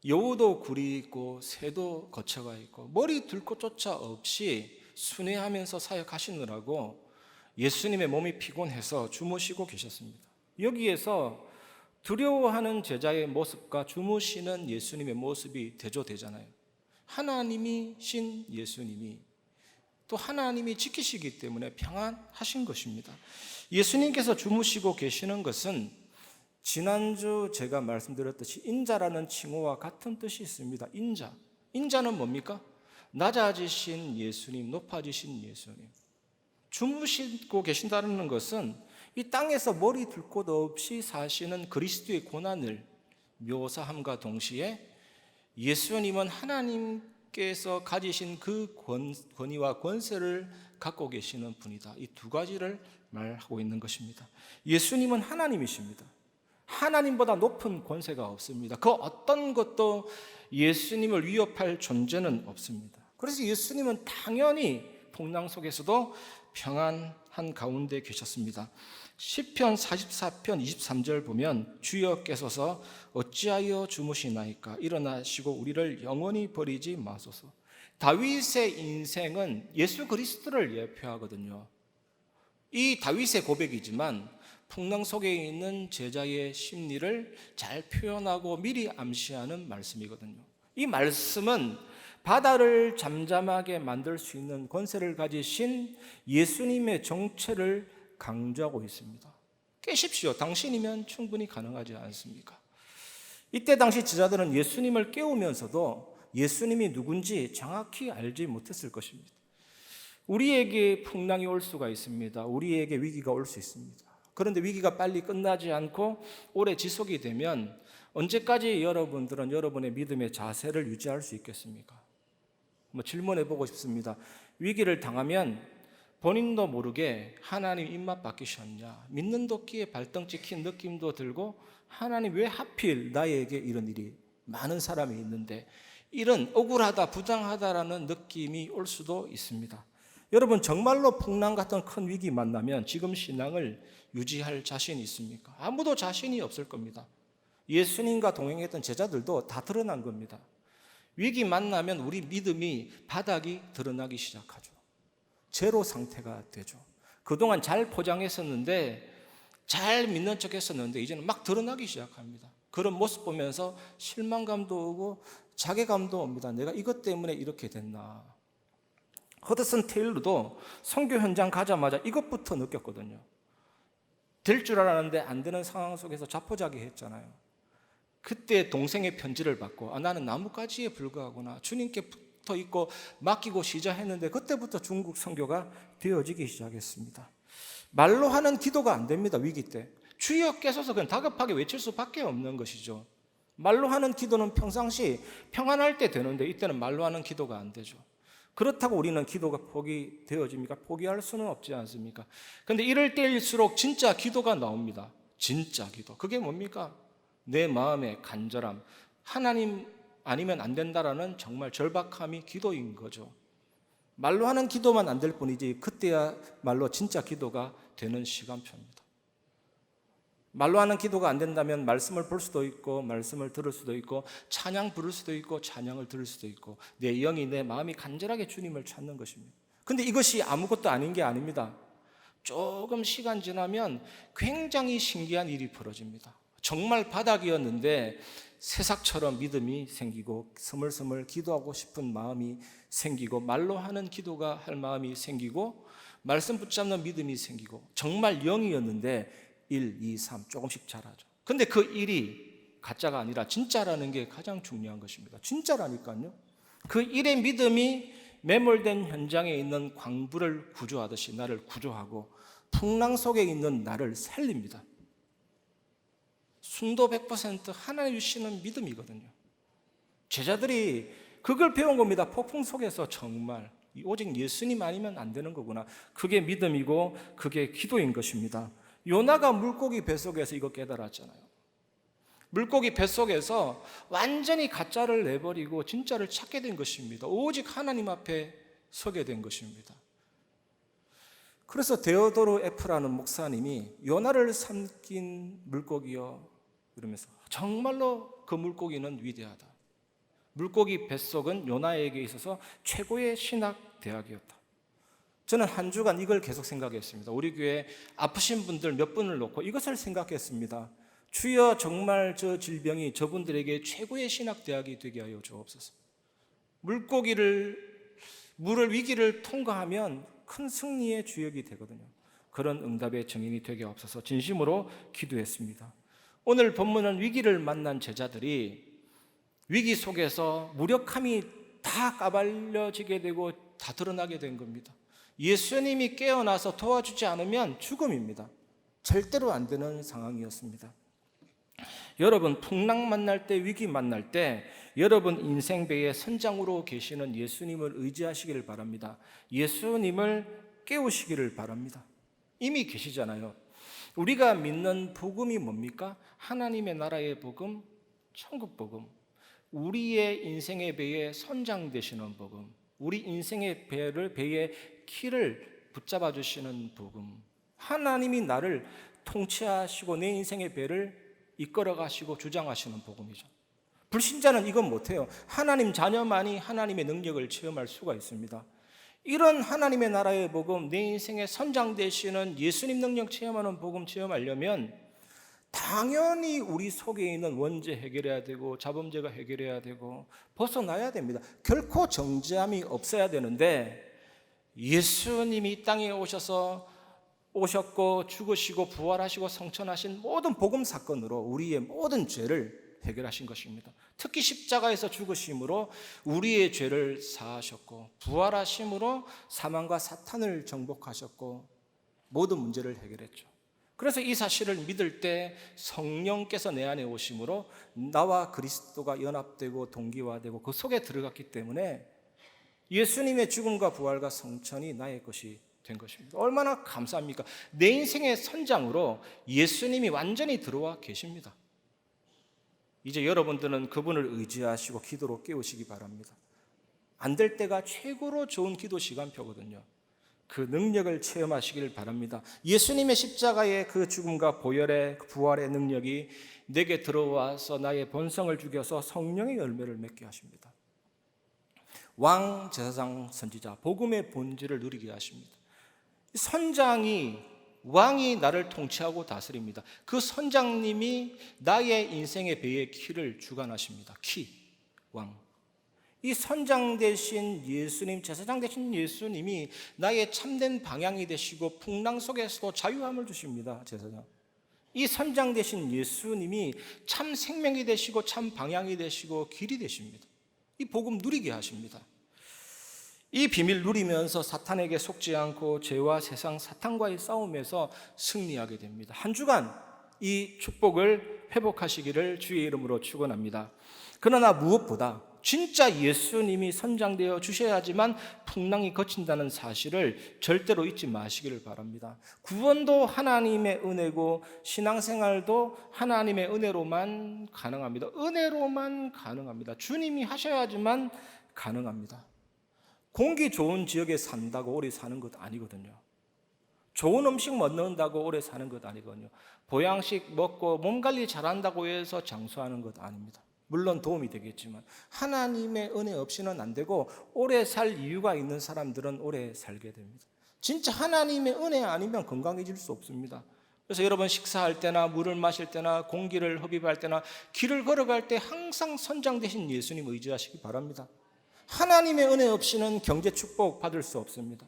여우도 굴이 있고 새도 거처가 있고 머리 둘 곳조차 없이 순회하면서 사역하시느라고 예수님의 몸이 피곤해서 주무시고 계셨습니다. 여기에서 두려워하는 제자의 모습과 주무시는 예수님의 모습이 대조되잖아요. 하나님이신 예수님이 또 하나님이 지키시기 때문에 평안하신 것입니다. 예수님께서 주무시고 계시는 것은 지난주 제가 말씀드렸듯이 인자라는 칭호와 같은 뜻이 있습니다. 인자는 뭡니까? 낮아지신 예수님, 높아지신 예수님. 주무시고 계신다는 것은 이 땅에서 머리 둘 곳 없이 사시는 그리스도의 고난을 묘사함과 동시에 예수님은 하나님께서 가지신 그 권위와 권세를 갖고 계시는 분이다. 이 두 가지를 말하고 있는 것입니다. 예수님은 하나님이십니다. 하나님보다 높은 권세가 없습니다. 그 어떤 것도 예수님을 위협할 존재는 없습니다. 그래서 예수님은 당연히 풍랑 속에서도 평안한 가운데 계셨습니다. 시편 44편 23절 보면 주여께서서 어찌하여 주무시나이까 일어나시고 우리를 영원히 버리지 마소서. 다윗의 인생은 예수 그리스도를 예표하거든요. 이 다윗의 고백이지만 풍랑 속에 있는 제자의 심리를 잘 표현하고 미리 암시하는 말씀이거든요. 이 말씀은 바다를 잠잠하게 만들 수 있는 권세를 가지신 예수님의 정체를 강조하고 있습니다. 깨십시오. 당신이면 충분히 가능하지 않습니까? 이때 당시 제자들은 예수님을 깨우면서도 예수님이 누군지 정확히 알지 못했을 것입니다. 우리에게 풍랑이 올 수가 있습니다. 우리에게 위기가 올 수 있습니다. 그런데 위기가 빨리 끝나지 않고 오래 지속이 되면 언제까지 여러분들은 여러분의 믿음의 자세를 유지할 수 있겠습니까? 질문해 보고 싶습니다. 위기를 당하면 본인도 모르게 하나님 입맛 바뀌셨냐, 믿는 도끼에 발등 찍힌 느낌도 들고 하나님 왜 하필 나에게 이런 일이, 많은 사람이 있는데 이런 억울하다, 부당하다라는 느낌이 올 수도 있습니다. 여러분 정말로 풍랑 같은 큰 위기 만나면 지금 신앙을 유지할 자신이 있습니까? 아무도 자신이 없을 겁니다. 예수님과 동행했던 제자들도 다 드러난 겁니다. 위기 만나면 우리 믿음이 바닥이 드러나기 시작하죠. 제로 상태가 되죠. 그동안 잘 포장했었는데, 잘 믿는 척 했었는데 이제는 막 드러나기 시작합니다. 그런 모습 보면서 실망감도 오고 자괴감도 옵니다. 내가 이것 때문에 이렇게 됐나. 허드슨 테일러도 선교 현장 가자마자 이것부터 느꼈거든요. 될 줄 알았는데 안 되는 상황 속에서 자포자기했잖아요. 그때 동생의 편지를 받고 나는 나뭇가지에 불과하구나, 주님께 붙어 있고 맡기고 시작했는데 그때부터 중국 선교가 되어지기 시작했습니다. 말로 하는 기도가 안 됩니다. 위기 때 주여께서서 그냥 다급하게 외칠 수밖에 없는 것이죠. 말로 하는 기도는 평상시 평안할 때 되는데 이때는 말로 하는 기도가 안 되죠. 그렇다고 우리는 기도가 포기되어집니까? 포기할 수는 없지 않습니까? 그런데 이럴 때일수록 진짜 기도가 나옵니다. 진짜 기도. 그게 뭡니까? 내 마음의 간절함, 하나님 아니면 안 된다라는 정말 절박함이 기도인 거죠. 말로 하는 기도만 안 될 뿐이지 그때야말로 진짜 기도가 되는 시간표입니다. 말로 하는 기도가 안 된다면 말씀을 볼 수도 있고 말씀을 들을 수도 있고 찬양 부를 수도 있고 찬양을 들을 수도 있고 내 영이 내 마음이 간절하게 주님을 찾는 것입니다. 근데 이것이 아무것도 아닌 게 아닙니다. 조금 시간 지나면 굉장히 신기한 일이 벌어집니다. 정말 바닥이었는데 새싹처럼 믿음이 생기고 스물스물 기도하고 싶은 마음이 생기고 말로 하는 기도가 할 마음이 생기고 말씀 붙잡는 믿음이 생기고 정말 0이었는데 1, 2, 3 조금씩 자라죠. 근데 그 일이 가짜가 아니라 진짜라는 게 가장 중요한 것입니다. 진짜라니까요. 그 일의 믿음이 매몰된 현장에 있는 광부를 구조하듯이 나를 구조하고 풍랑 속에 있는 나를 살립니다. 순도 100% 하나님 주시는 믿음이거든요. 제자들이 그걸 배운 겁니다. 폭풍 속에서 정말 오직 예수님 아니면 안 되는 거구나. 그게 믿음이고 그게 기도인 것입니다. 요나가 물고기 뱃속에서 이거 깨달았잖아요. 물고기 뱃속에서 완전히 가짜를 내버리고 진짜를 찾게 된 것입니다. 오직 하나님 앞에 서게 된 것입니다. 그래서 데오도르 F라는 목사님이 요나를 삼킨 물고기여 이러면서 정말로 그 물고기는 위대하다. 물고기 뱃속은 요나에게 있어서 최고의 신학 대학이었다. 저는 한 주간 이걸 계속 생각했습니다. 우리 교회 아프신 분들 몇 분을 놓고 이것을 생각했습니다. 주여 정말 저 질병이 저분들에게 최고의 신학 대학이 되게 하여 주옵소서. 물을 위기를 통과하면 큰 승리의 주역이 되거든요. 그런 응답의 증인이 되게 없어서 진심으로 기도했습니다. 오늘 본문은 위기를 만난 제자들이 위기 속에서 무력함이 다 까발려지게 되고 다 드러나게 된 겁니다. 예수님이 깨어나서 도와주지 않으면 죽음입니다. 절대로 안 되는 상황이었습니다. 여러분 풍랑 만날 때 위기 만날 때 여러분 인생배의 선장으로 계시는 예수님을 의지하시기를 바랍니다. 예수님을 깨우시기를 바랍니다. 이미 계시잖아요. 우리가 믿는 복음이 뭡니까? 하나님의 나라의 복음, 천국 복음. 우리의 인생의 배에 선장 되시는 복음. 우리 인생의 배의 키를 붙잡아 주시는 복음. 하나님이 나를 통치하시고 내 인생의 배를 이끌어 가시고 주장하시는 복음이죠. 불신자는 이건 못해요. 하나님 자녀만이 하나님의 능력을 체험할 수가 있습니다. 이런 하나님의 나라의 복음, 내 인생의 선장 되시는 예수님 능력 체험하는 복음 체험하려면 당연히 우리 속에 있는 원죄 해결해야 되고 자범죄가 해결해야 되고 벗어나야 됩니다. 결코 정죄함이 없어야 되는데 예수님이 이 땅에 오셨고 죽으시고 부활하시고 성천하신 모든 복음 사건으로 우리의 모든 죄를 해결하신 것입니다. 특히 십자가에서 죽으심으로 우리의 죄를 사하셨고 부활하심으로 사망과 사탄을 정복하셨고 모든 문제를 해결했죠. 그래서 이 사실을 믿을 때 성령께서 내 안에 오심으로 나와 그리스도가 연합되고 동기화되고 그 속에 들어갔기 때문에 예수님의 죽음과 부활과 성천이 나의 것이 된 것입니다. 얼마나 감사합니까? 내 인생의 선장으로 예수님이 완전히 들어와 계십니다. 이제 여러분들은 그분을 의지하시고 기도로 깨우시기 바랍니다. 안 될 때가 최고로 좋은 기도 시간표거든요. 그 능력을 체험하시기를 바랍니다. 예수님의 십자가의 그 죽음과 보혈의 부활의 능력이 내게 들어와서 나의 본성을 죽여서 성령의 열매를 맺게 하십니다. 왕, 제사장, 선지자, 복음의 본질을 누리게 하십니다. 왕이 나를 통치하고 다스립니다. 그 선장님이 나의 인생의 배의 키를 주관하십니다. 왕. 이 선장 되신 예수님, 제사장 되신 예수님이 나의 참된 방향이 되시고 풍랑 속에서도 자유함을 주십니다. 제사장. 이 선장 되신 예수님이 참 생명이 되시고 참 방향이 되시고 길이 되십니다. 이 복음 누리게 하십니다. 이 비밀 누리면서 사탄에게 속지 않고 죄와 세상 사탄과의 싸움에서 승리하게 됩니다. 한 주간 이 축복을 회복하시기를 주의 이름으로 축원합니다. 그러나 무엇보다 진짜 예수님이 선장되어 주셔야지만 풍랑이 거친다는 사실을 절대로 잊지 마시기를 바랍니다. 구원도 하나님의 은혜고 신앙생활도 하나님의 은혜로만 가능합니다. 은혜로만 가능합니다. 주님이 하셔야지만 가능합니다. 공기 좋은 지역에 산다고 오래 사는 것 아니거든요. 좋은 음식 먹는다고 오래 사는 것 아니거든요. 보양식 먹고 몸 관리 잘한다고 해서 장수하는 것 아닙니다. 물론 도움이 되겠지만 하나님의 은혜 없이는 안 되고 오래 살 이유가 있는 사람들은 오래 살게 됩니다. 진짜 하나님의 은혜 아니면 건강해질 수 없습니다. 그래서 여러분 식사할 때나 물을 마실 때나 공기를 흡입할 때나 길을 걸어갈 때 항상 선장 되신 예수님 의지하시기 바랍니다. 하나님의 은혜 없이는 경제 축복 받을 수 없습니다.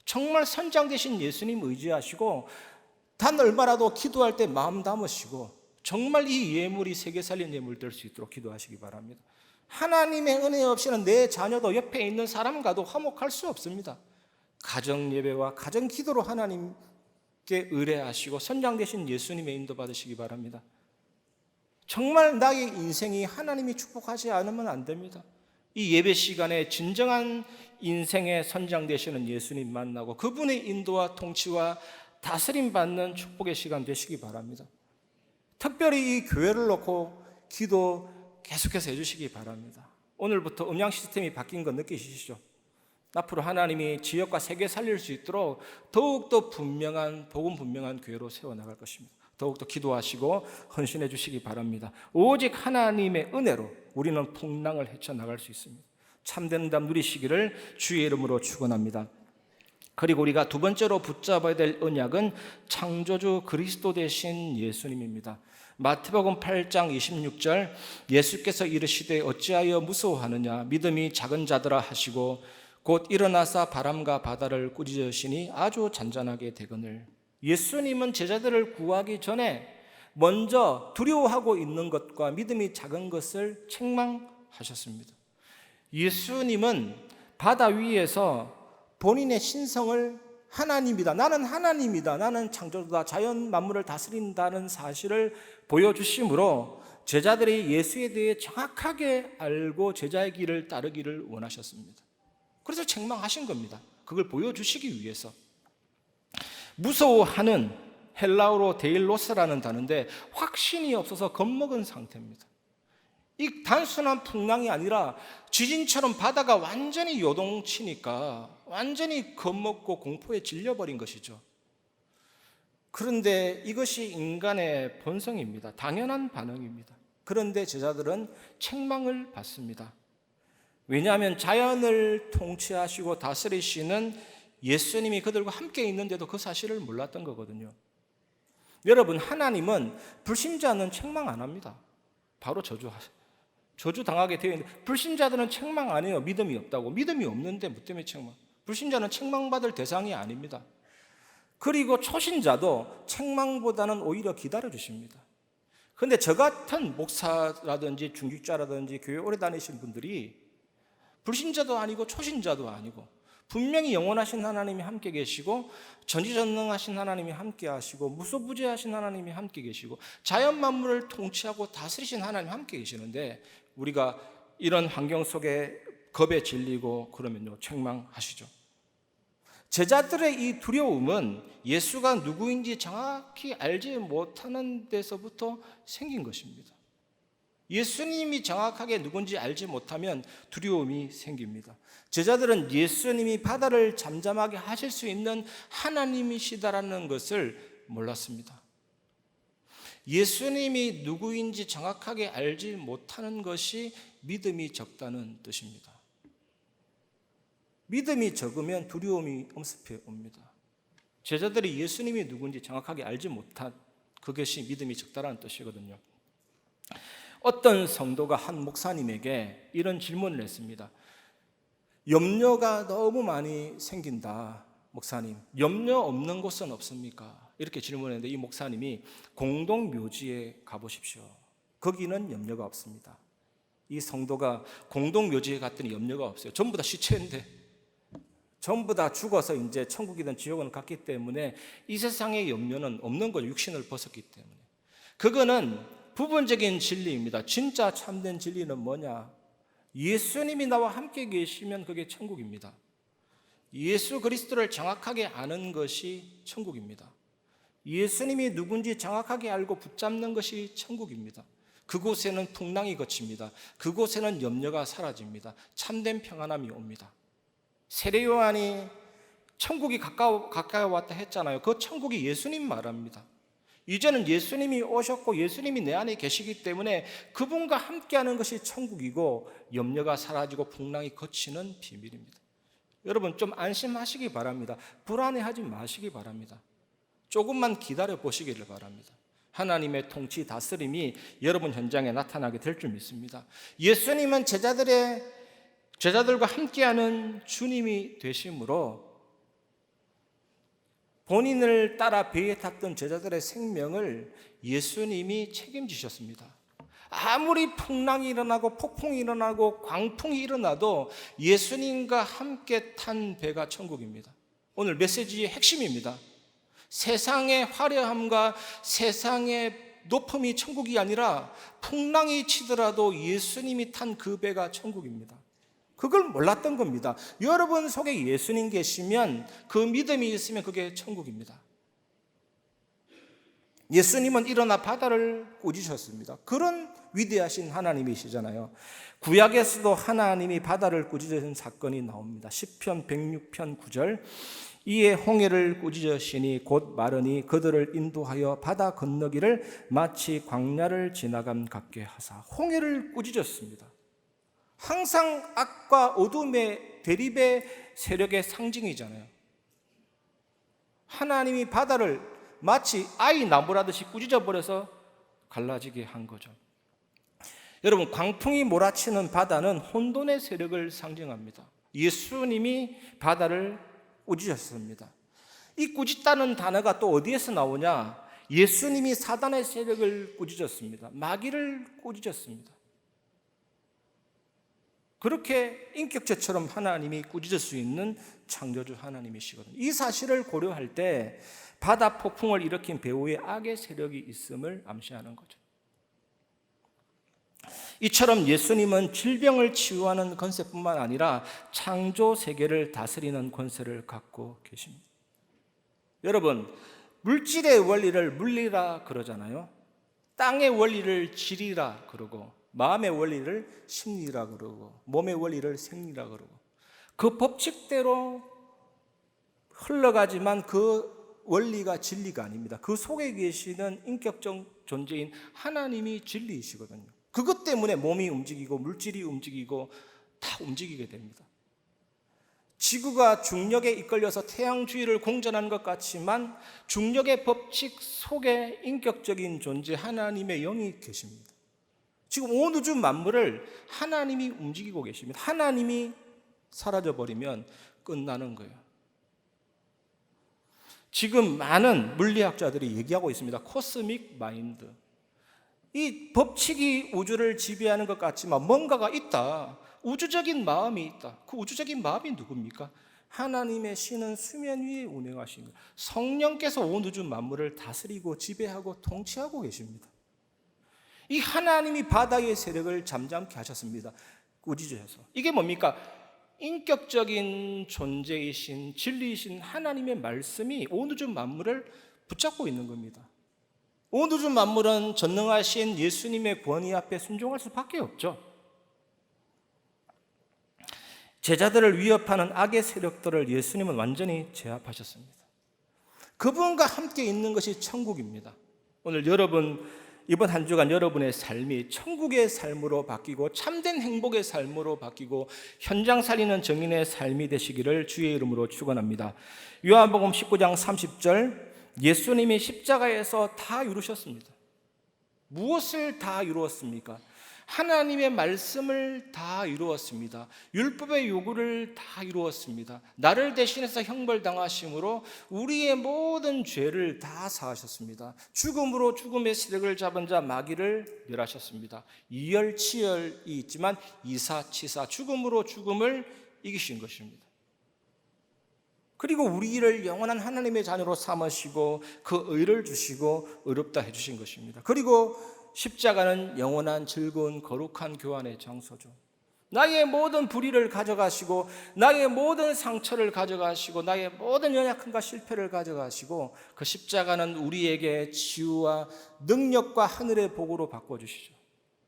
정말 선장 되신 예수님 의지하시고 단 얼마라도 기도할 때 마음 담으시고 정말 이 예물이 세계 살린 예물 될 수 있도록 기도하시기 바랍니다. 하나님의 은혜 없이는 내 자녀도 옆에 있는 사람과도 화목할 수 없습니다. 가정 예배와 가정 기도로 하나님께 의뢰하시고 선장 되신 예수님의 인도 받으시기 바랍니다. 정말 나의 인생이 하나님이 축복하지 않으면 안 됩니다. 이 예배 시간에 진정한 인생의 선장 되시는 예수님 만나고 그분의 인도와 통치와 다스림 받는 축복의 시간 되시기 바랍니다. 특별히 이 교회를 놓고 기도 계속해서 해주시기 바랍니다. 오늘부터 음향 시스템이 바뀐 거 느끼시죠? 앞으로 하나님이 지역과 세계 살릴 수 있도록 더욱더 분명한 복음 분명한 교회로 세워나갈 것입니다. 더욱더 기도하시고 헌신해 주시기 바랍니다. 오직 하나님의 은혜로 우리는 풍랑을 헤쳐나갈 수 있습니다. 참된 응답 누리시기를 주의 이름으로 축원합니다. 그리고 우리가 두 번째로 붙잡아야 될 언약은 창조주 그리스도 되신 예수님입니다. 마태복음 8장 26절 예수께서 이르시되 어찌하여 무서워하느냐 믿음이 작은 자들아 하시고 곧 일어나사 바람과 바다를 꾸짖으시니 아주 잔잔하게 되거늘. 예수님은 제자들을 구하기 전에 먼저 두려워하고 있는 것과 믿음이 작은 것을 책망하셨습니다. 예수님은 바다 위에서 본인의 신성을 하나님이다, 나는 하나님이다, 나는 창조주다, 자연 만물을 다스린다는 사실을 보여주심으로 제자들이 예수에 대해 정확하게 알고 제자의 길을 따르기를 원하셨습니다. 그래서 책망하신 겁니다. 그걸 보여주시기 위해서. 무서워하는 헬라어로 데일로스라는 단어인데 확신이 없어서 겁먹은 상태입니다. 이 단순한 풍랑이 아니라 지진처럼 바다가 완전히 요동치니까 완전히 겁먹고 공포에 질려버린 것이죠. 그런데 이것이 인간의 본성입니다. 당연한 반응입니다. 그런데 제자들은 책망을 받습니다. 왜냐하면 자연을 통치하시고 다스리시는 예수님이 그들과 함께 있는데도 그 사실을 몰랐던 거거든요. 여러분, 하나님은 불신자는 책망 안 합니다. 바로 저주당하게 되어 있는데 불신자들은 책망 안 해요. 믿음이 없다고. 믿음이 없는데 뭐 때문에 책망? 불신자는 책망받을 대상이 아닙니다. 그리고 초신자도 책망보다는 오히려 기다려주십니다. 그런데 저 같은 목사라든지 중직자라든지 교회 오래 다니신 분들이 불신자도 아니고 초신자도 아니고 분명히 영원하신 하나님이 함께 계시고 전지전능하신 하나님이 함께 하시고 무소부재하신 하나님이 함께 계시고 자연 만물을 통치하고 다스리신 하나님이 함께 계시는데 우리가 이런 환경 속에 겁에 질리고 그러면요 책망하시죠. 제자들의 이 두려움은 예수가 누구인지 정확히 알지 못하는 데서부터 생긴 것입니다. 예수님이 정확하게 누군지 알지 못하면 두려움이 생깁니다. 제자들은 예수님이 바다를 잠잠하게 하실 수 있는 하나님이시다라는 것을 몰랐습니다. 예수님이 누구인지 정확하게 알지 못하는 것이 믿음이 적다는 뜻입니다. 믿음이 적으면 두려움이 엄습해 옵니다. 제자들이 예수님이 누군지 정확하게 알지 못한 그것이 믿음이 적다라는 뜻이거든요. 어떤 성도가 한 목사님에게 이런 질문을 했습니다. 염려가 너무 많이 생긴다. 목사님, 염려 없는 곳은 없습니까? 이렇게 질문했는데 이 목사님이 공동묘지에 가보십시오. 거기는 염려가 없습니다. 이 성도가 공동묘지에 갔더니 염려가 없어요. 전부 다 시체인데 전부 다 죽어서 이제 천국이든 지옥은 갔기 때문에 이 세상에 염려는 없는 거죠. 육신을 벗었기 때문에. 그거는 부분적인 진리입니다. 진짜 참된 진리는 뭐냐? 예수님이 나와 함께 계시면 그게 천국입니다. 예수 그리스도를 정확하게 아는 것이 천국입니다. 예수님이 누군지 정확하게 알고 붙잡는 것이 천국입니다. 그곳에는 풍랑이 그칩니다. 그곳에는 염려가 사라집니다. 참된 평안함이 옵니다. 세례 요한이 천국이 가까이 왔다 했잖아요. 그 천국이 예수님 말합니다. 이제는 예수님이 오셨고 예수님이 내 안에 계시기 때문에 그분과 함께하는 것이 천국이고 염려가 사라지고 풍랑이 그치는 비밀입니다. 여러분 좀 안심하시기 바랍니다. 불안해하지 마시기 바랍니다. 조금만 기다려 보시기를 바랍니다. 하나님의 통치 다스림이 여러분 현장에 나타나게 될 줄 믿습니다. 예수님은 제자들과 함께하는 주님이 되심으로 본인을 따라 배에 탔던 제자들의 생명을 예수님이 책임지셨습니다. 아무리 풍랑이 일어나고 폭풍이 일어나고 광풍이 일어나도 예수님과 함께 탄 배가 천국입니다. 오늘 메시지의 핵심입니다. 세상의 화려함과 세상의 높음이 천국이 아니라 풍랑이 치더라도 예수님이 탄 그 배가 천국입니다. 그걸 몰랐던 겁니다. 여러분 속에 예수님 계시면 그 믿음이 있으면 그게 천국입니다. 예수님은 일어나 바다를 꾸짖으셨습니다. 그런 위대하신 하나님이시잖아요. 구약에서도 하나님이 바다를 꾸짖으신 사건이 나옵니다. 시편 106편 9절 이에 홍해를 꾸짖으시니 곧 마르니 그들을 인도하여 바다 건너기를 마치 광야를 지나감 같게 하사. 홍해를 꾸짖었습니다. 항상 악과 어둠의 대립의 세력의 상징이잖아요. 하나님이 바다를 마치 아이 나무라듯이 꾸짖어버려서 갈라지게 한 거죠. 여러분 광풍이 몰아치는 바다는 혼돈의 세력을 상징합니다. 예수님이 바다를 꾸짖으셨습니다. 이 꾸짖다는 단어가 또 어디에서 나오냐? 예수님이 사단의 세력을 꾸짖었습니다. 마귀를 꾸짖었습니다. 그렇게 인격체처럼 하나님이 꾸짖을 수 있는 창조주 하나님이시거든요. 이 사실을 고려할 때 바다 폭풍을 일으킨 배후에 악의 세력이 있음을 암시하는 거죠. 이처럼 예수님은 질병을 치유하는 권세뿐만 아니라 창조 세계를 다스리는 권세를 갖고 계십니다. 여러분, 물질의 원리를 물리라 그러잖아요. 땅의 원리를 질이라 그러고 마음의 원리를 심리라 그러고 몸의 원리를 생리라 그러고 그 법칙대로 흘러가지만 그 원리가 진리가 아닙니다. 그 속에 계시는 인격적 존재인 하나님이 진리이시거든요. 그것 때문에 몸이 움직이고 물질이 움직이고 다 움직이게 됩니다. 지구가 중력에 이끌려서 태양 주위를 공전하는 것 같지만 중력의 법칙 속에 인격적인 존재 하나님의 영이 계십니다. 지금 온 우주 만물을 하나님이 움직이고 계십니다. 하나님이 사라져버리면 끝나는 거예요. 지금 많은 물리학자들이 얘기하고 있습니다. 코스믹 마인드. 이 법칙이 우주를 지배하는 것 같지만 뭔가가 있다. 우주적인 마음이 있다. 그 우주적인 마음이 누굽니까? 하나님의 신은 수면 위에 운행하시는 거예요. 성령께서 온 우주 만물을 다스리고 지배하고 통치하고 계십니다. 이 하나님이 바다의 세력을 잠잠케 하셨습니다. 꾸짖으셔서. 이게 뭡니까? 인격적인 존재이신 진리이신 하나님의 말씀이 온 우주 만물을 붙잡고 있는 겁니다. 온 우주 만물은 전능하신 예수님의 권위 앞에 순종할 수밖에 없죠. 제자들을 위협하는 악의 세력들을 예수님은 완전히 제압하셨습니다. 그분과 함께 있는 것이 천국입니다. 오늘 여러분 이번 한 주간 여러분의 삶이 천국의 삶으로 바뀌고 참된 행복의 삶으로 바뀌고 현장 살리는 정인의 삶이 되시기를 주의 이름으로 축원합니다. 요한복음 19장 30절 예수님이 십자가에서 다 이루셨습니다. 무엇을 다 이루었습니까? 하나님의 말씀을 다 이루었습니다. 율법의 요구를 다 이루었습니다. 나를 대신해서 형벌당하심으로 우리의 모든 죄를 다 사하셨습니다. 죽음으로 죽음의 세력을 잡은 자 마귀를 멸하셨습니다. 이열치열이 있지만 이사치사 죽음으로 죽음을 이기신 것입니다. 그리고 우리를 영원한 하나님의 자녀로 삼으시고 그 의를 주시고 의롭다 해주신 것입니다. 그리고 십자가는 영원한 즐거운 거룩한 교환의 장소죠. 나의 모든 불의를 가져가시고 나의 모든 상처를 가져가시고 나의 모든 연약함과 실패를 가져가시고 그 십자가는 우리에게 치유와 능력과 하늘의 복으로 바꿔주시죠.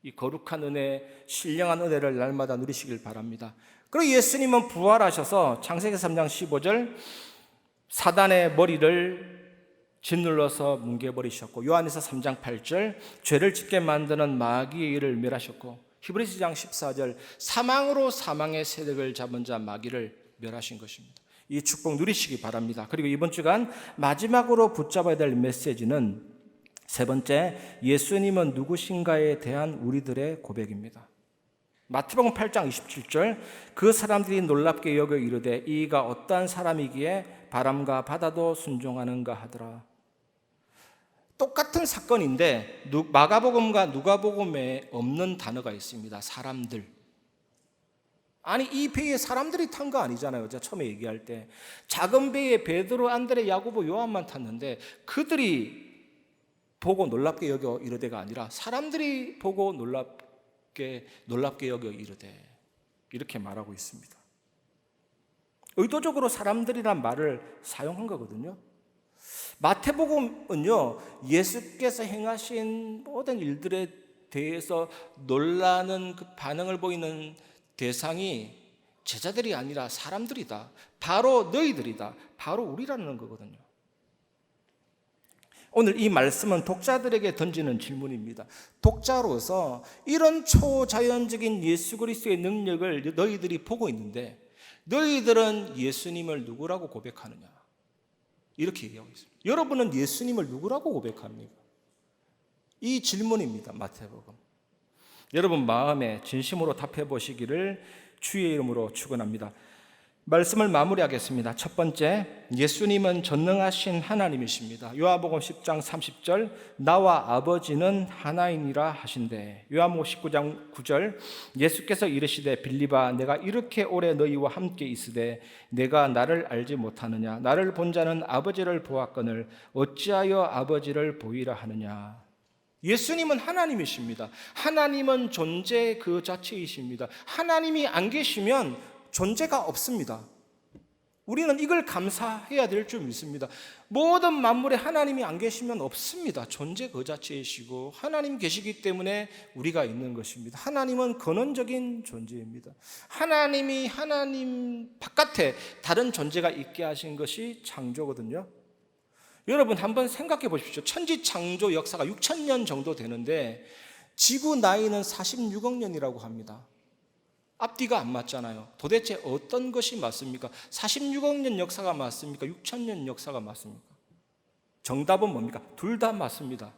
이 거룩한 은혜, 신령한 은혜를 날마다 누리시길 바랍니다. 그리고 예수님은 부활하셔서 창세기 3장 15절 사단의 머리를 짓눌러서 뭉개버리셨고, 요한에서 3장 8절 죄를 짓게 만드는 마귀의 일을 멸하셨고, 히브리서 2장 14절 사망으로 사망의 세력을 잡은 자 마귀를 멸하신 것입니다. 이 축복 누리시기 바랍니다. 그리고 이번 주간 마지막으로 붙잡아야 될 메시지는 세 번째, 예수님은 누구신가에 대한 우리들의 고백입니다. 마태복음 8장 27절 그 사람들이 놀랍게 여겨 이르되 이가 어떠한 사람이기에 바람과 바다도 순종하는가 하더라. 똑같은 사건인데 마가복음과 누가복음에 없는 단어가 있습니다. 사람들. 아니, 이 배에 사람들이 탄 거 아니잖아요. 제가 처음에 얘기할 때 작은 배에 베드로, 안드레, 야고보, 요한만 탔는데 그들이 보고 놀랍게 여겨 이르되가 아니라 사람들이 보고 놀랍게 여겨 이르되, 이렇게 말하고 있습니다. 의도적으로 사람들이란 말을 사용한 거거든요. 마태복음은요, 예수께서 행하신 모든 일들에 대해서 놀라는 그 반응을 보이는 대상이 제자들이 아니라 사람들이다. 바로 너희들이다. 바로 우리라는 거거든요. 오늘 이 말씀은 독자들에게 던지는 질문입니다. 독자로서 이런 초자연적인 예수 그리스도의 능력을 너희들이 보고 있는데 너희들은 예수님을 누구라고 고백하느냐? 이렇게 얘기하고 있습니다. 여러분은 예수님을 누구라고 고백합니까? 이 질문입니다. 마태복음. 여러분 마음에 진심으로 답해 보시기를 주의 이름으로 축원합니다. 말씀을 마무리하겠습니다. 첫 번째, 예수님은 전능하신 하나님이십니다. 요한복음 10장 30절 나와 아버지는 하나이니라 하신대. 요한복음 19장 9절 예수께서 이르시되 빌립아 내가 이렇게 오래 너희와 함께 있으되 내가 나를 알지 못하느냐? 나를 본 자는 아버지를 보았거늘 어찌하여 아버지를 보이라 하느냐? 예수님은 하나님이십니다. 하나님은 존재 그 자체이십니다. 하나님이 안 계시면 존재가 없습니다. 우리는 이걸 감사해야 될 줄 믿습니다. 모든 만물에 하나님이 안 계시면 없습니다. 존재 그 자체이시고 하나님 계시기 때문에 우리가 있는 것입니다. 하나님은 근원적인 존재입니다. 하나님이 하나님 바깥에 다른 존재가 있게 하신 것이 창조거든요. 여러분 한번 생각해 보십시오. 천지 창조 역사가 6,000년 정도 되는데 지구 나이는 46억 년이라고 합니다. 앞뒤가 안 맞잖아요. 도대체 어떤 것이 맞습니까? 46억 년 역사가 맞습니까? 6,000년 역사가 맞습니까? 정답은 뭡니까? 둘 다 맞습니다.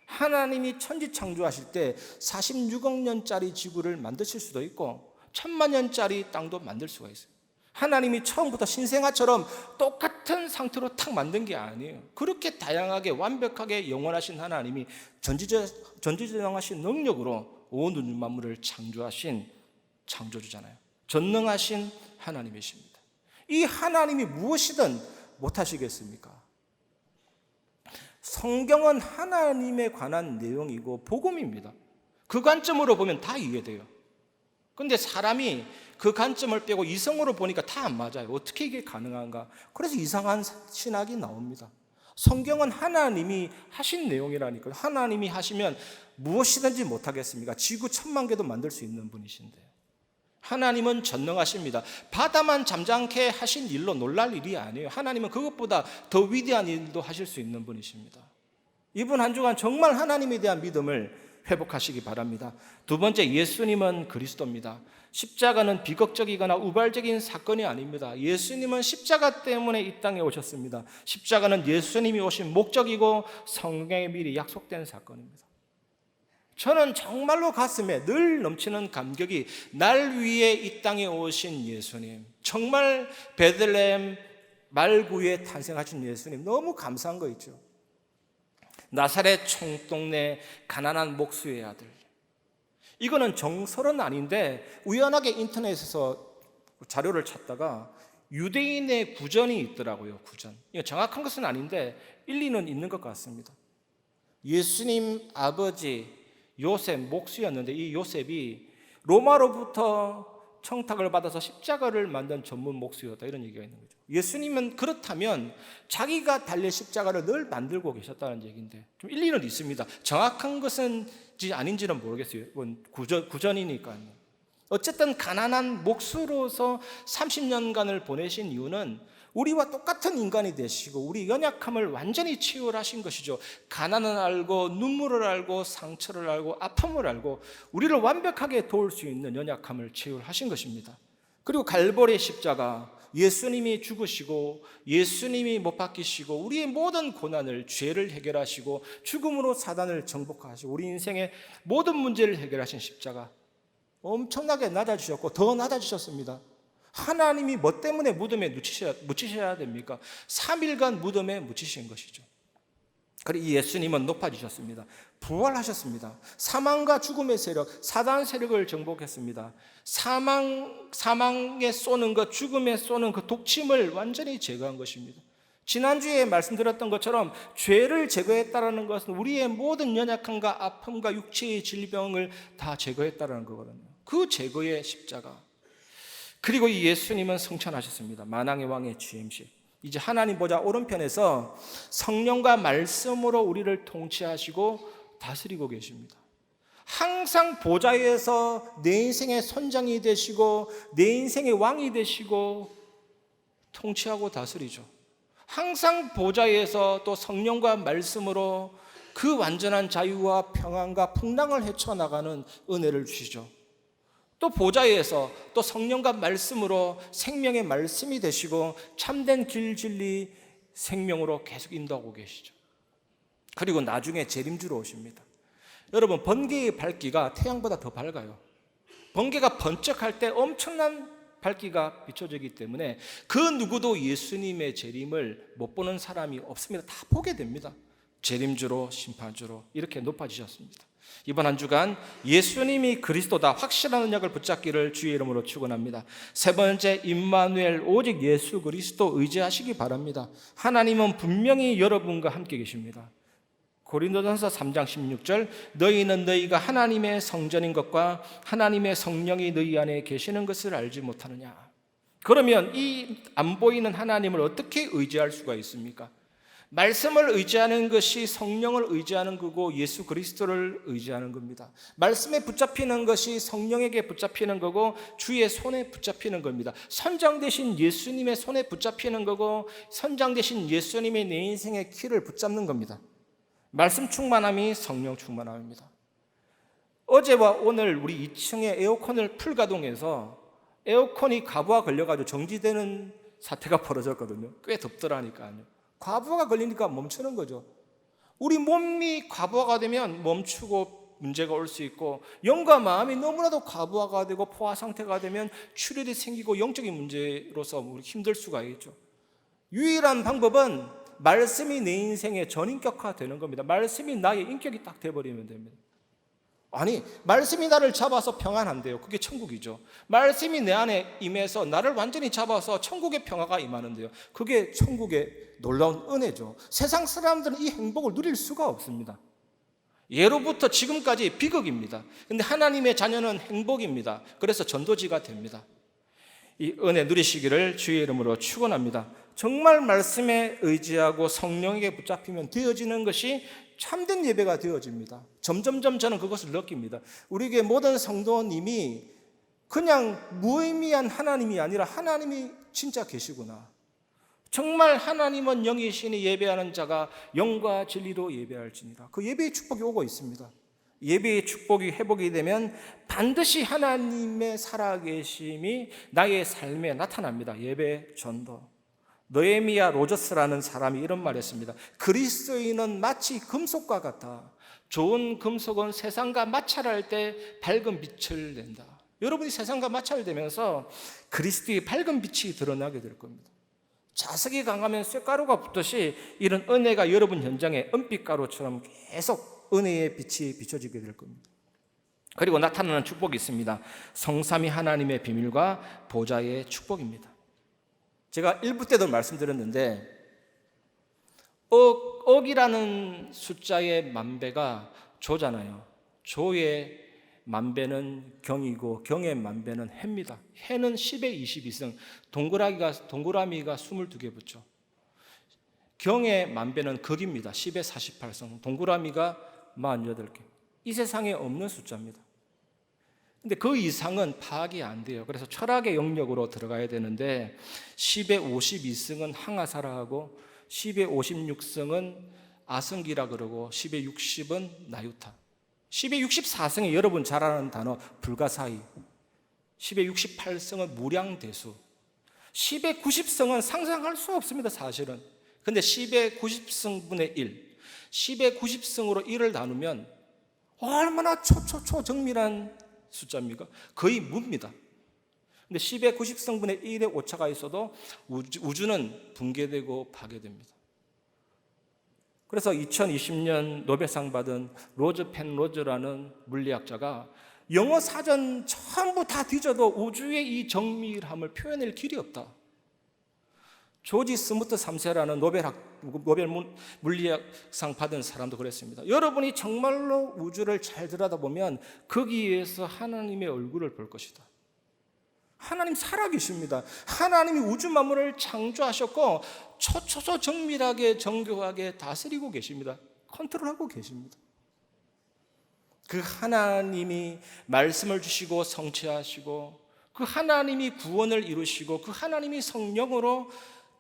하나님이 천지 창조하실 때 46억 년짜리 지구를 만드실 수도 있고 1,000만 년짜리 땅도 만들 수가 있어요. 하나님이 처음부터 신생아처럼 똑같은 상태로 탁 만든 게 아니에요. 그렇게 다양하게 완벽하게 영원하신 하나님이 전지전능하신 능력으로 온 우주 만물을 창조하신 창조주잖아요. 전능하신 하나님이십니다. 이 하나님이 무엇이든 못하시겠습니까? 성경은 하나님에 관한 내용이고 복음입니다. 그 관점으로 보면 다 이해돼요. 그런데 사람이 그 관점을 빼고 이성으로 보니까 다 안 맞아요. 어떻게 이게 가능한가? 그래서 이상한 신학이 나옵니다. 성경은 하나님이 하신 내용이라니까요. 하나님이 하시면 무엇이든지 못하겠습니까? 지구 1,000만 개도 만들 수 있는 분이신데 하나님은 전능하십니다. 바다만 잠잠케 하신 일로 놀랄 일이 아니에요. 하나님은 그것보다 더 위대한 일도 하실 수 있는 분이십니다. 이번 한 주간 정말 하나님에 대한 믿음을 회복하시기 바랍니다. 두 번째, 예수님은 그리스도입니다. 십자가는 비극적이거나 우발적인 사건이 아닙니다. 예수님은 십자가 때문에 이 땅에 오셨습니다. 십자가는 예수님이 오신 목적이고 성경에 미리 약속된 사건입니다. 저는 정말로 가슴에 늘 넘치는 감격이 날 위해 이 땅에 오신 예수님, 정말 베들레헴 말구에 탄생하신 예수님, 너무 감사한 거 있죠. 나사렛 총동네 가난한 목수의 아들, 이거는 정설은 아닌데 우연하게 인터넷에서 자료를 찾다가 유대인의 구전이 있더라고요. 구전. 이거 정확한 것은 아닌데 일리는 있는 것 같습니다. 예수님 아버지 요셉 목수였는데 이 요셉이 로마로부터 청탁을 받아서 십자가를 만든 전문 목수였다, 이런 얘기가 있는 거죠. 예수님은 그렇다면 자기가 달릴 십자가를 늘 만들고 계셨다는 얘기인데 좀 일리는 있습니다. 정확한 것은 아닌지는 모르겠어요. 구전이니까요. 어쨌든 가난한 목수로서 30년간을 보내신 이유는 우리와 똑같은 인간이 되시고 우리 연약함을 완전히 치유하신 것이죠. 가난을 알고 눈물을 알고 상처를 알고 아픔을 알고 우리를 완벽하게 도울 수 있는 연약함을 치유하신 것입니다. 그리고 갈보리 십자가, 예수님이 죽으시고 예수님이 못 박히시고 우리의 모든 고난을, 죄를 해결하시고 죽음으로 사단을 정복하시고 우리 인생의 모든 문제를 해결하신 십자가, 엄청나게 낮아지셨고 더 낮아지셨습니다. 하나님이 뭐 때문에 무덤에 묻히셔야 됩니까? 3일간 무덤에 묻히신 것이죠. 그리고 이 예수님은 높아지셨습니다. 부활하셨습니다. 사망과 죽음의 세력, 사단 세력을 정복했습니다. 사망에 쏘는 것, 죽음에 쏘는 그 독침을 완전히 제거한 것입니다. 지난주에 말씀드렸던 것처럼 죄를 제거했다는 것은 우리의 모든 연약함과 아픔과 육체의 질병을 다 제거했다는 거거든요. 그 제거의 십자가. 그리고 이 예수님은 성천하셨습니다. 만왕의 왕의 취임식. 이제 하나님 보좌 오른편에서 성령과 말씀으로 우리를 통치하시고 다스리고 계십니다. 항상 보좌에서 내 인생의 선장이 되시고 내 인생의 왕이 되시고 통치하고 다스리죠. 항상 보좌에서 또 성령과 말씀으로 그 완전한 자유와 평안과 풍랑을 헤쳐나가는 은혜를 주시죠. 또 보좌에서 또 성령과 말씀으로 생명의 말씀이 되시고 참된 길, 진리, 생명으로 계속 인도하고 계시죠. 그리고 나중에 재림주로 오십니다. 여러분, 번개의 밝기가 태양보다 더 밝아요. 번개가 번쩍할 때 엄청난 밝기가 비춰지기 때문에 그 누구도 예수님의 재림을 못 보는 사람이 없습니다. 다 보게 됩니다. 재림주로, 심판주로 이렇게 높아지셨습니다. 이번 한 주간 예수님이 그리스도다 확실한 언약을 붙잡기를 주의 이름으로 축원합니다. 세 번째, 임마누엘, 오직 예수 그리스도 의지하시기 바랍니다. 하나님은 분명히 여러분과 함께 계십니다. 고린도전서 3장 16절, 너희는 너희가 하나님의 성전인 것과 하나님의 성령이 너희 안에 계시는 것을 알지 못하느냐. 그러면 이 안 보이는 하나님을 어떻게 의지할 수가 있습니까? 말씀을 의지하는 것이 성령을 의지하는 거고 예수 그리스도를 의지하는 겁니다. 말씀에 붙잡히는 것이 성령에게 붙잡히는 거고 주의 손에 붙잡히는 겁니다. 선장 되신 예수님의 손에 붙잡히는 거고 선장 되신 예수님의 내 인생의 키를 붙잡는 겁니다. 말씀 충만함이 성령 충만함입니다. 어제와 오늘 우리 2층에 에어컨을 풀가동해서 에어컨이 과부하 걸려가지고 정지되는 사태가 벌어졌거든요. 꽤 덥더라니까요. 과부하가 걸리니까 멈추는 거죠. 우리 몸이 과부하가 되면 멈추고 문제가 올 수 있고 영과 마음이 너무나도 과부하가 되고 포화 상태가 되면 출혈이 생기고 영적인 문제로서 우리 힘들 수가 있죠. 유일한 방법은 말씀이 내 인생의 전인격화 되는 겁니다. 말씀이 나의 인격이 딱 돼버리면 됩니다. 아니, 말씀이 나를 잡아서 평안한대요. 그게 천국이죠. 말씀이 내 안에 임해서 나를 완전히 잡아서 천국의 평화가 임하는데요. 그게 천국의 놀라운 은혜죠. 세상 사람들은 이 행복을 누릴 수가 없습니다. 예로부터 지금까지 비극입니다. 근데 하나님의 자녀는 행복입니다. 그래서 전도지가 됩니다. 이 은혜 누리시기를 주의 이름으로 축원합니다. 정말 말씀에 의지하고 성령에게 붙잡히면 되어지는 것이 참된 예배가 되어집니다. 점점점 저는 그것을 느낍니다. 우리에게 모든 성도님이 그냥 무의미한 하나님이 아니라 하나님이 진짜 계시구나. 정말 하나님은 영이시니 예배하는 자가 영과 진리로 예배할지니라. 그 예배의 축복이 오고 있습니다. 예배의 축복이 회복이 되면 반드시 하나님의 살아계심이 나의 삶에 나타납니다. 예배 전도. 노에미아 로저스라는 사람이 이런 말을 했습니다. 그리스도인은 마치 금속과 같아. 좋은 금속은 세상과 마찰할 때 밝은 빛을 낸다. 여러분이 세상과 마찰되면서 그리스도의 밝은 빛이 드러나게 될 겁니다. 자석이 강하면 쇳가루가 붙듯이 이런 은혜가 여러분 현장에 은빛가루처럼 계속 은혜의 빛이 비춰지게 될 겁니다. 그리고 나타나는 축복이 있습니다. 성삼위 하나님의 비밀과 보좌의 축복입니다. 제가 1부 때도 말씀드렸는데 억이라는 숫자의 만배가 조잖아요. 조의 만배는 경이고 경의 만배는 해입니다. 해는 10의 22승, 동그라미가 22개 붙죠. 경의 만배는 극입니다. 10의 48승, 동그라미가 48개. 이 세상에 없는 숫자입니다. 근데 그 이상은 파악이 안 돼요. 그래서 철학의 영역으로 들어가야 되는데 10의 52승은 항아사라 하고 10의 56승은 아승기라 그러고 10의 60은 나유타. 10의 64승이 여러분 잘 아는 단어 불가사의. 10의 68승은 무량대수. 10의 90승은 상상할 수 없습니다, 사실은. 근데 10의 90승분의 1, 10의 90승으로 1을 나누면 얼마나 초정밀한 숫자입니까? 거의 무입니다. 근데 10의 90승분의 1의 오차가 있어도 우주는 붕괴되고 파괴됩니다. 그래서 2020년 노벨상 받은 로즈 펜로즈라는 물리학자가 영어 사전 전부 다 뒤져도 우주의 이 정밀함을 표현할 길이 없다. 조지 스무트 3세라는 노벨 물리학상 받은 사람도 그랬습니다. 여러분이 정말로 우주를 잘 들여다보면 거기에서 하나님의 얼굴을 볼 것이다. 하나님 살아계십니다. 하나님이 우주 만물을 창조하셨고 초초초 정밀하게 정교하게 다스리고 계십니다. 컨트롤하고 계십니다. 그 하나님이 말씀을 주시고 성취하시고 그 하나님이 구원을 이루시고 그 하나님이 성령으로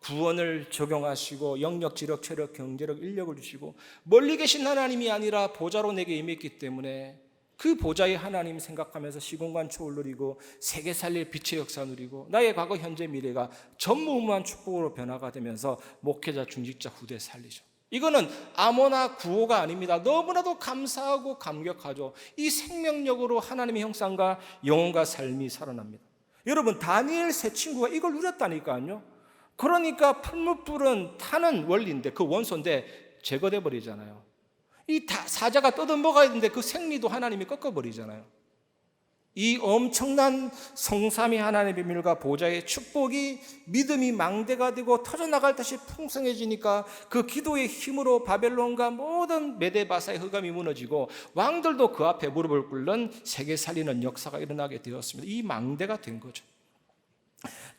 구원을 적용하시고 영력, 지력, 체력, 경제력, 인력을 주시고 멀리 계신 하나님이 아니라 보좌로 내게 임했기 때문에 그 보좌의 하나님 생각하면서 시공간 초월 누리고 세계 살릴 빛의 역사 누리고 나의 과거, 현재, 미래가 전무후무한 축복으로 변화가 되면서 목회자, 중직자, 후대 살리죠. 이거는 아무나 구호가 아닙니다. 너무나도 감사하고 감격하죠. 이 생명력으로 하나님의 형상과 영혼과 삶이 살아납니다. 여러분, 다니엘 세 친구가 이걸 누렸다니까요. 그러니까 풀무불은 타는 원리인데 그 원소인데 제거돼 버리잖아요. 이 사자가 뜯어먹어야 되는데 그 생리도 하나님이 꺾어버리잖아요. 이 엄청난 성삼위 하나님의 비밀과 보좌의 축복이 믿음이 망대가 되고 터져나갈 듯이 풍성해지니까 그 기도의 힘으로 바벨론과 모든 메데바사의 흑암이 무너지고 왕들도 그 앞에 무릎을 꿇는 세계 살리는 역사가 일어나게 되었습니다. 이 망대가 된 거죠.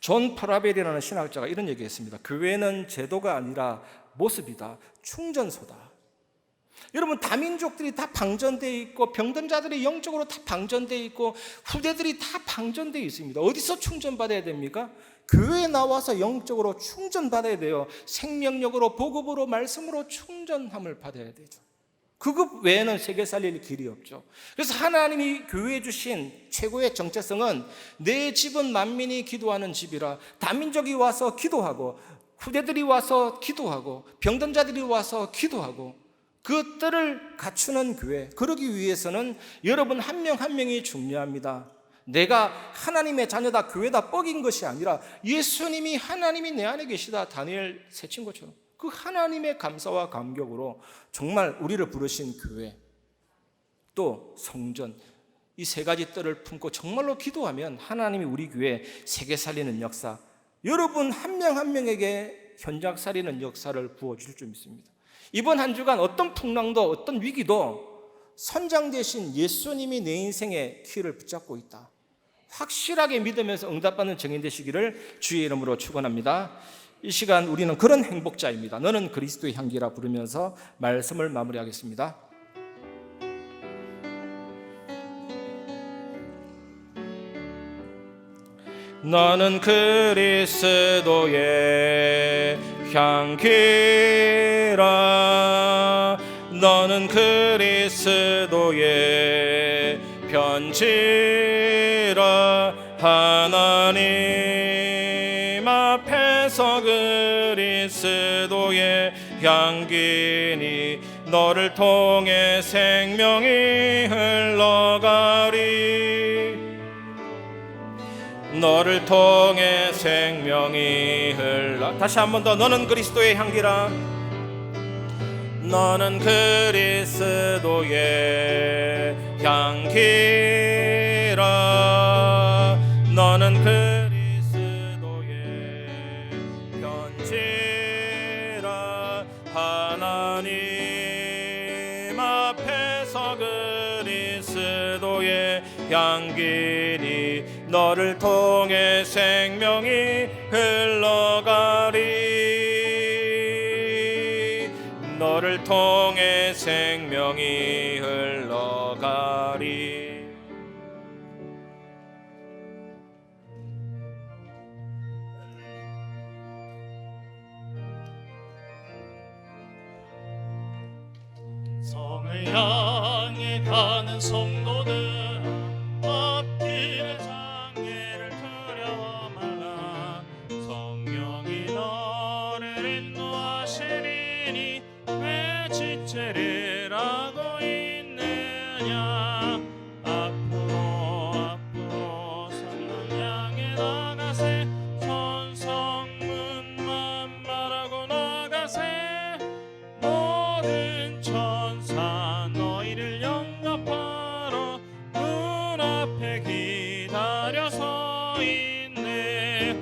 존 프라벨이라는 신학자가 이런 얘기했습니다. 교회는 제도가 아니라 모습이다. 충전소다. 여러분, 다민족들이 다 방전되어 있고 병든 자들이 영적으로 다 방전되어 있고 후대들이 다 방전되어 있습니다. 어디서 충전받아야 됩니까? 교회에 나와서 영적으로 충전받아야 돼요. 생명력으로, 복음으로, 말씀으로 충전함을 받아야 되죠. 그것 외에는 세계 살릴 길이 없죠. 그래서 하나님이 교회에 주신 최고의 정체성은 내 집은 만민이 기도하는 집이라. 다민족이 와서 기도하고 후대들이 와서 기도하고 병든 자들이 와서 기도하고 그 뜰을 갖추는 교회. 그러기 위해서는 여러분 한 명 한 명이 중요합니다. 내가 하나님의 자녀다, 교회다 뻑인 것이 아니라 예수님이 하나님이 내 안에 계시다. 다니엘 세 친구처럼 그 하나님의 감사와 감격으로 정말 우리를 부르신 교회, 또 성전, 이 세 가지 뜰을 품고 정말로 기도하면 하나님이 우리 교회 세계 살리는 역사, 여러분 한 명 한 명에게 현장 살리는 역사를 부어주실 줄 믿습니다. 이번 한 주간 어떤 풍랑도 어떤 위기도 선장 대신 예수님이 내 인생의 키를 붙잡고 있다. 확실하게 믿으면서 응답받는 증인 되시기를 주의 이름으로 축원합니다. 이 시간 우리는 그런 행복자입니다. 너는 그리스도의 향기라 부르면서 말씀을 마무리하겠습니다. 너는 그리스도의 향기라. 너는 그리스도의 편지라. 하나님 앞에서 그리스도의 향기니 너를 통해 생명이 흘러가리. 너를 통해 생명이 흘러. 다시 한 번 더. 너는 그리스도의 향기라. 너는 그리스도의 향기라. 너는 그리스도의 편지라. 하나님 앞에서 그리스도의 향기니 너를 통해 생명이 흘러가리. 너를 통해 생명이 흘러가리. 사랑하는 성도들아, 앞길의 장애를 두려워 말라. 성령이 너를 인도하시리니 왜 지체리라고 있느냐. 앞으로 성령 향해 나가세. 천성문만 바라고 나가세. 모든 천사 너희를 영접하러 눈앞에 기다려 서 있네.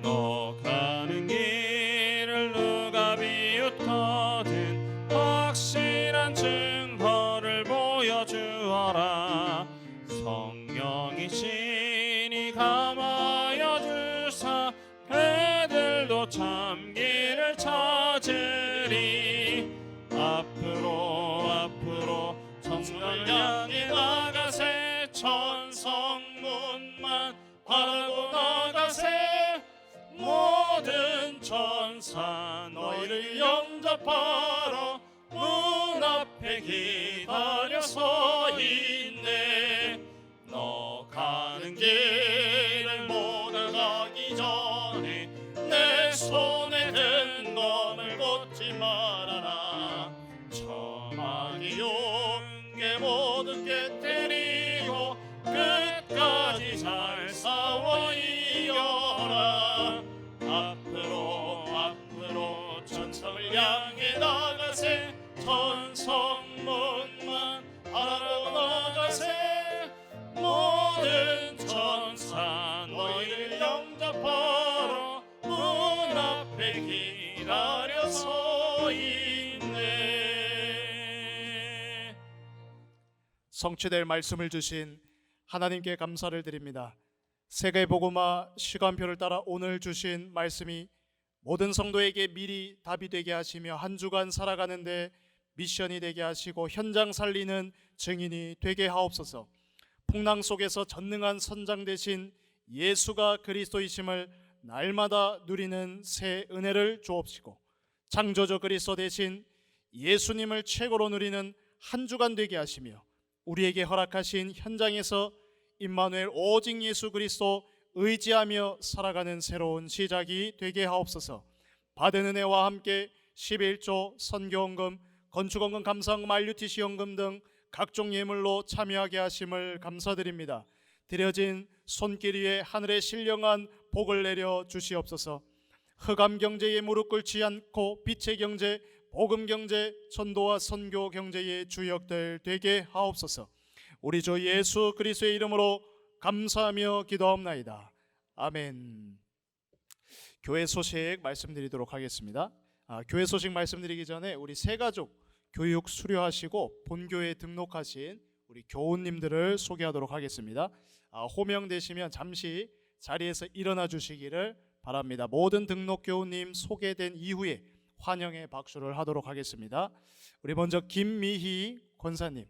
너 가는 길을 누가 비웃거든 확실한 증거를 보여주어라. 성령이 신이 감하여 주사 배들도 참기를 찾으리. 앞으로 성령을 향해 나가세. 천성문만 바라고 나가세. 모든 천사 너희를 영접하러 눈앞에 기다려 서 있네. 너 가는 길을 못 나가기 전에 내 손에 든 검을 꽂지 말아라. 처마기 용게 모든 깨뜨리고 끝까지 잘 싸워 이겨라. 앞으로 천성을 향해 나가세. 천성문만 바라고 나가세. 모든 천사 너희를 영접하러 문앞에 기다려 서 있네. 성취될 말씀을 주신 하나님께 감사를 드립니다. 세계복음화 시간표를 따라 오늘 주신 말씀이 모든 성도에게 미리 답이 되게 하시며 한 주간 살아가는데 미션이 되게 하시고 현장 살리는 증인이 되게 하옵소서. 풍랑 속에서 전능한 선장 되신 예수가 그리스도이심을 날마다 누리는 새 은혜를 주옵시고, 창조주 그리스도 대신 예수님을 최고로 누리는 한 주간 되게 하시며, 우리에게 허락하신 현장에서 임마누엘 오직 예수 그리스도 의지하며 살아가는 새로운 시작이 되게 하옵소서. 받은 은혜와 함께 11조, 선교헌금, 건축헌금, 감사헌금, RUTC 헌금 등 각종 예물로 참여하게 하심을 감사드립니다. 드려진 손길 위에 하늘의 신령한 복을 내려 주시옵소서. 흑암 경제에 무릎 꿇지 않고 빛의 경제, 복음 경제, 전도와 선교 경제의 주역들 되게 하옵소서. 우리 주 예수 그리스도의 이름으로 감사하며 기도하옵나이다. 아멘. 교회 소식 말씀드리도록 하겠습니다. 교회 소식 말씀드리기 전에 우리 새 가족 교육 수료하시고 본교회에 등록하신 우리 교우님들을 소개하도록 하겠습니다. 호명되시면 잠시 자리에서 일어나 주시기를 바랍니다. 모든 등록 교우님 소개된 이후에 환영의 박수를 하도록 하겠습니다. 우리 먼저 김미희 권사님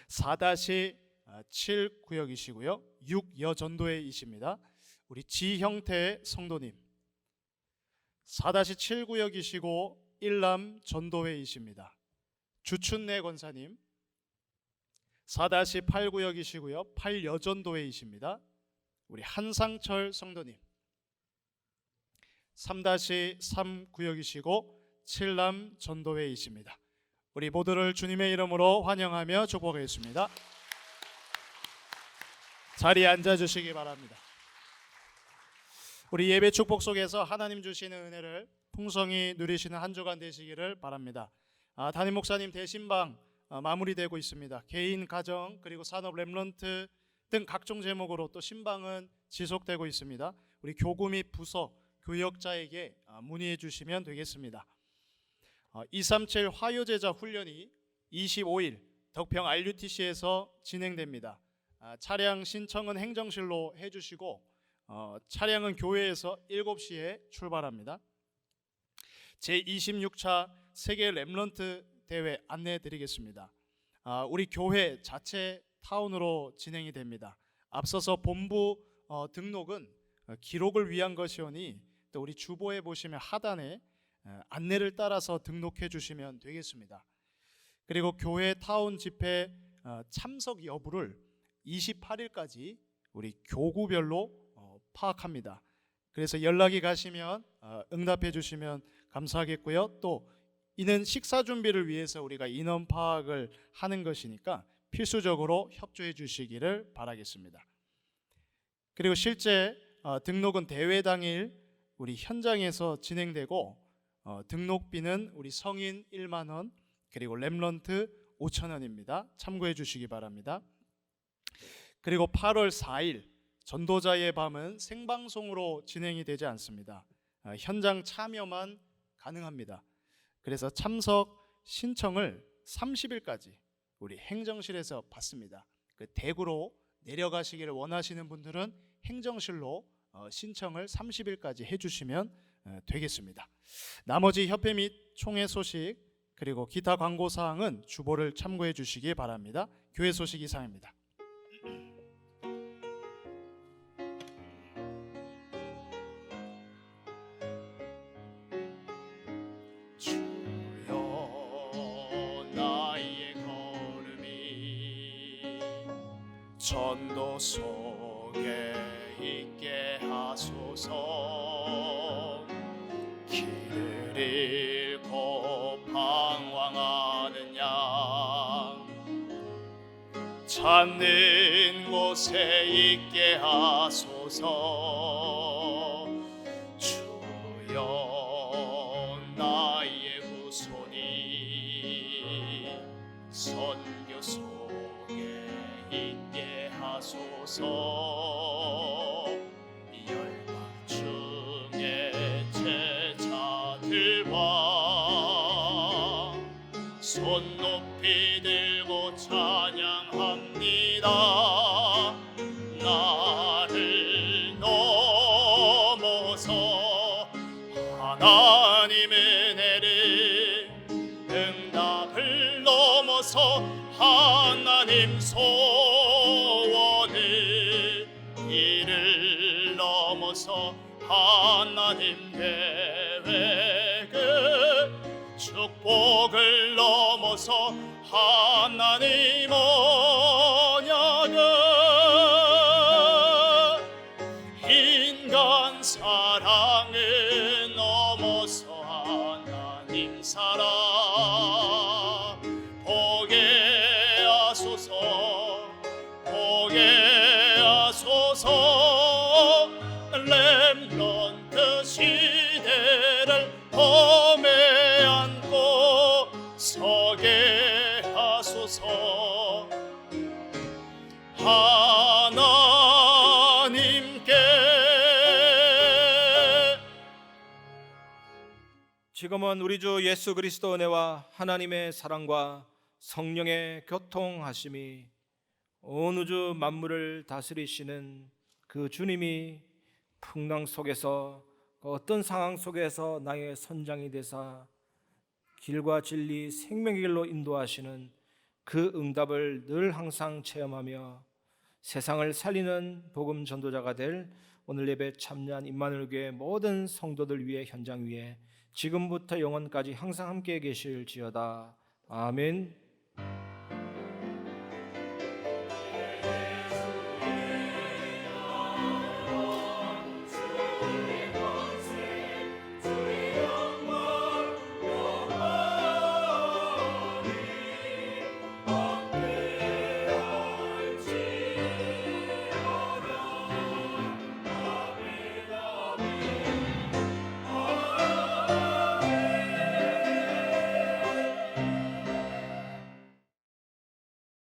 4-7 구역이시고요. 6 여전도회이십니다. 우리 지형태 성도님 4-7 구역이시고 1남 전도회이십니다. 주춘래 권사님 4-8 구역이시고요. 8 여전도회이십니다. 우리 한상철 성도님 3-3 구역이시고 7남 전도회이십니다. 우리 모두를 주님의 이름으로 환영하며 축복하겠습니다. 자리에 앉아주시기 바랍니다. 우리 예배 축복 속에서 하나님 주시는 은혜를 풍성히 누리시는 한 주간 되시기를 바랍니다. 담임 목사님 대신방 마무리되고 있습니다. 개인, 가정, 그리고 산업, 렘넌트 등 각종 제목으로 또 신방은 지속되고 있습니다. 우리 교구 및 부서, 교역자에게 문의해 주시면 되겠습니다. 237 화요제자 훈련이 25일 덕평 RUTC에서 진행됩니다. 차량 신청은 행정실로 해주시고 차량은 교회에서 7시에 출발합니다. 제26차 세계 렘넌트 대회 안내해 드리겠습니다. 우리 교회 자체 타운으로 진행이 됩니다. 앞서서 본부 등록은 기록을 위한 것이오니 또 우리 주보에 보시면 하단에 안내를 따라서 등록해 주시면 되겠습니다. 그리고 교회 타운 집회 참석 여부를 28일까지 우리 교구별로 파악합니다. 그래서 연락이 가시면 응답해 주시면 감사하겠고요. 또 이는 식사 준비를 위해서 우리가 인원 파악을 하는 것이니까 필수적으로 협조해 주시기를 바라겠습니다. 그리고 실제 등록은 대회 당일 우리 현장에서 진행되고 등록비는 우리 성인 1만 원 그리고 렘넌트 5천 원입니다. 참고해 주시기 바랍니다. 그리고 8월 4일 전도자의 밤은 생방송으로 진행이 되지 않습니다. 현장 참여만 가능합니다. 그래서 참석 신청을 30일까지 우리 행정실에서 받습니다. 그 대구로 내려가시기를 원하시는 분들은 행정실로 신청을 30일까지 해주시면 되겠습니다. 나머지 협회 및 총회 소식 그리고 기타 광고 사항은 주보를 참고해 주시기 바랍니다. 교회 소식 이상입니다. 주여 나의 걸음이 전도 속에 있게 하소서. 길을 잃고 방황하는 양 찾는 곳에 있게 하소서. 주여 나의 후손이 선교 속에 있게 하소서. 열방 중에 제자들과 손 높이 들고 찬양합니다. 나를 넘어서 하나님의 은혜를 응답을 넘어서 하나님 소원을 이를 넘어서 하나님 계획을 축복을 넘어서 하나님 언약을 인간 사랑을 넘어서 하나님 사랑 보게 하소서. 보게 하소서. 렘넌트 시대를 험에 안고 서게 하소서. 하나님께 지금은 우리 주 예수 그리스도 은혜와 하나님의 사랑과 성령의 교통하심이 온 우주 만물을 다스리시는 그 주님이 풍랑 속에서 그 어떤 상황 속에서 나의 선장이 되사 길과 진리 생명의 길로 인도하시는 그 응답을 늘 항상 체험하며 세상을 살리는 복음 전도자가 될 오늘 예배 참여한 임마누엘 교회 모든 성도들 위해 현장 위에 지금부터 영원까지 항상 함께 계실지어다. 아멘.